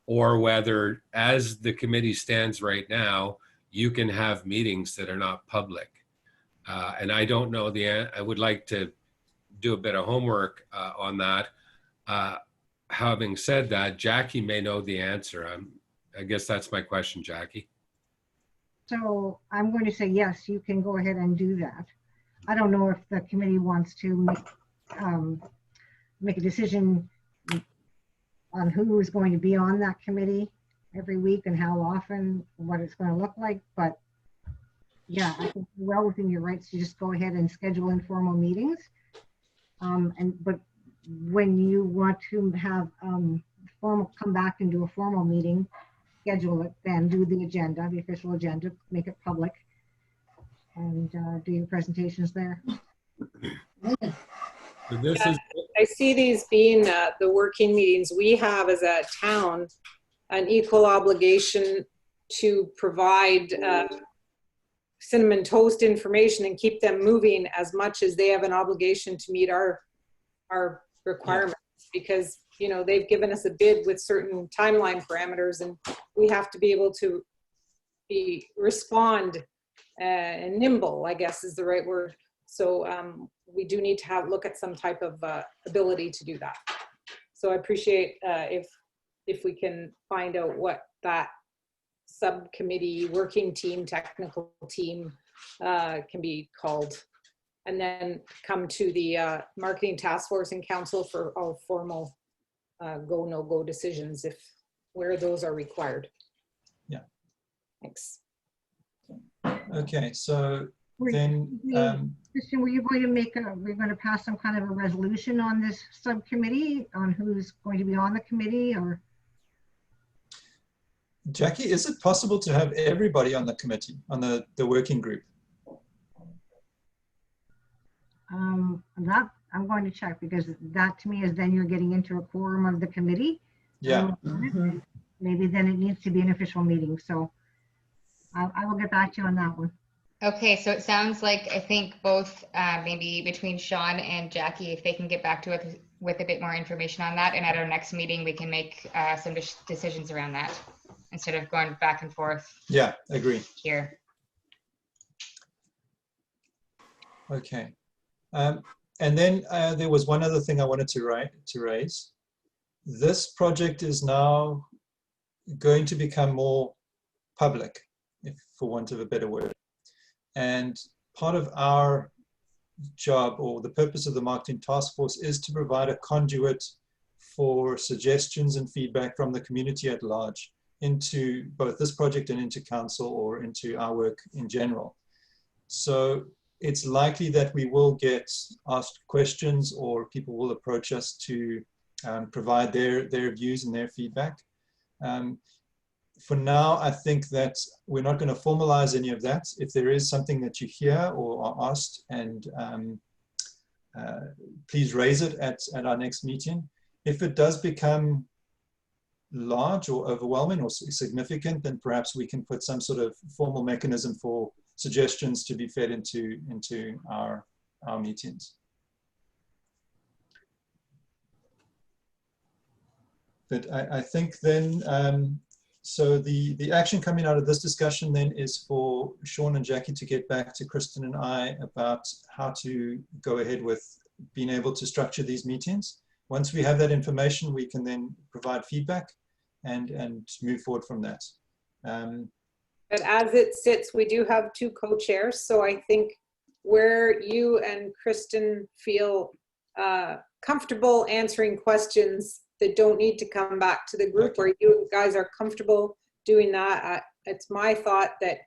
or whether, as the committee stands right now, you can have meetings that are not public. And I don't know I would like to do a bit of homework on that. Having said that, Jackie may know the answer. I guess that's my question, Jackie. So I'm going to say yes, you can go ahead and do that. I don't know if the committee wants to make a decision on who is going to be on that committee every week and how often, what it's going to look like, but yeah, I think you're well within your rights to just go ahead and schedule informal meetings. But when you want to have come back and do a formal meeting, schedule it, then do the agenda, the official agenda, make it public, and do your presentations there. So this is. I see these being the working meetings. We have as a town an equal obligation to provide Cinnamon Toast information and keep them moving as much as they have an obligation to meet our requirements, because you know they've given us a bid with certain timeline parameters, and we have to be able to respond and nimble, I guess is the right word. So we do need to look at some type of ability to do that. So I appreciate if we can find out what that subcommittee, working team, technical team can be called, and then come to the marketing task force and council for all formal go, no go decisions where those are required. Yeah. Thanks. Okay, so then Christian, were you going to we're going to pass some kind of a resolution on this subcommittee on who's going to be on the committee, or? Jackie, is it possible to have everybody on the committee, on the working group? That I'm going to check, because that to me is then you're getting into a quorum of the committee. Yeah. Maybe then it needs to be an official meeting. So I will get back to you on that one. Okay, so it sounds like I think both maybe between Sean and Jackie, if they can get back to us with a bit more information on that, and at our next meeting we can make some decisions around that instead of going back and forth. Yeah, agree. Here. Okay. And then there was one other thing I wanted to raise. This project is now going to become more public, for want of a better word. And part of our job, or the purpose of the marketing task force, is to provide a conduit for suggestions and feedback from the community at large into both this project and into council or into our work in general. So it's likely that we will get asked questions, or people will approach us to provide their views and their feedback. For now, I think that we're not going to formalize any of that. If there is something that you hear or are asked, and please raise it at our next meeting. If it does become large or overwhelming or significant, then perhaps we can put some sort of formal mechanism for suggestions to be fed into our meetings. But I think then, so the action coming out of this discussion then is for Sean and Jackie to get back to Kristen and I about how to go ahead with being able to structure these meetings. Once we have that information, we can then provide feedback and move forward from that. But as it sits, we do have 2 co-chairs. So I think where you and Kristen feel comfortable answering questions that don't need to come back to the group, Okay. where you guys are comfortable doing that, it's my thought that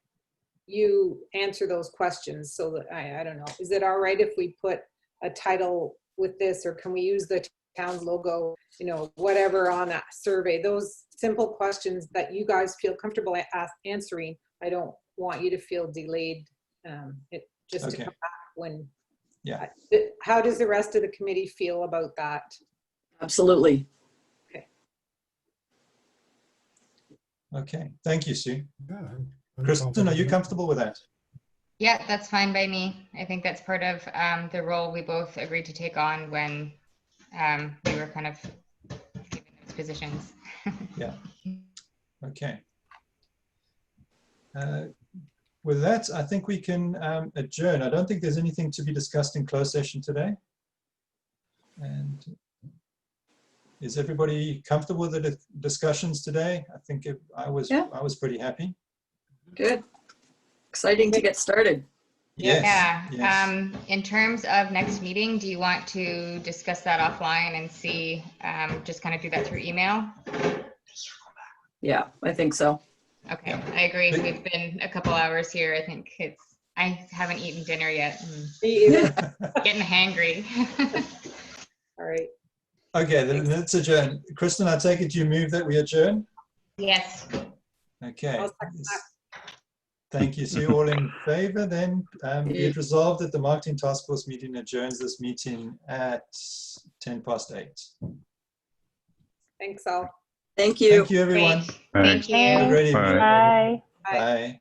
you answer those questions. So that I don't know, is it all right if we put a title with this, or can we use the town's logo, you know, whatever on that survey? Those simple questions that you guys feel comfortable answering. I don't want you to feel delayed. To come back when. Yeah. How does the rest of the committee feel about that? Absolutely. Okay, thank you, Sue. Yeah, I'm Kristen, are you confident. comfortable with that? Yeah, that's fine by me. I think that's part of the role we both agreed to take on when we were kind of given those positions. Yeah. Okay. With that, I think we can adjourn. I don't think there's anything to be discussed in closed session today. And is everybody comfortable with the discussions today? I think I was pretty happy. Good. Exciting to get started. Yes. Yeah. Yes. In terms of next meeting, do you want to discuss that offline and see, just kind of do that through email? Yeah, I think so. Okay, I agree. We've been a couple hours here. I think I haven't eaten dinner yet. Me either. Getting hangry. All right. Okay, then let's adjourn. Kristen, I take it you move that we adjourn? Yes. Okay. I'll second that. Thank you. So all in favor then? Be it resolved that the Marketing Task Force meeting adjourns this meeting at 8:10. Thanks all. Thank you. Thank you, everyone. Great. Thank you. Have a great evening. Bye. Bye. Bye.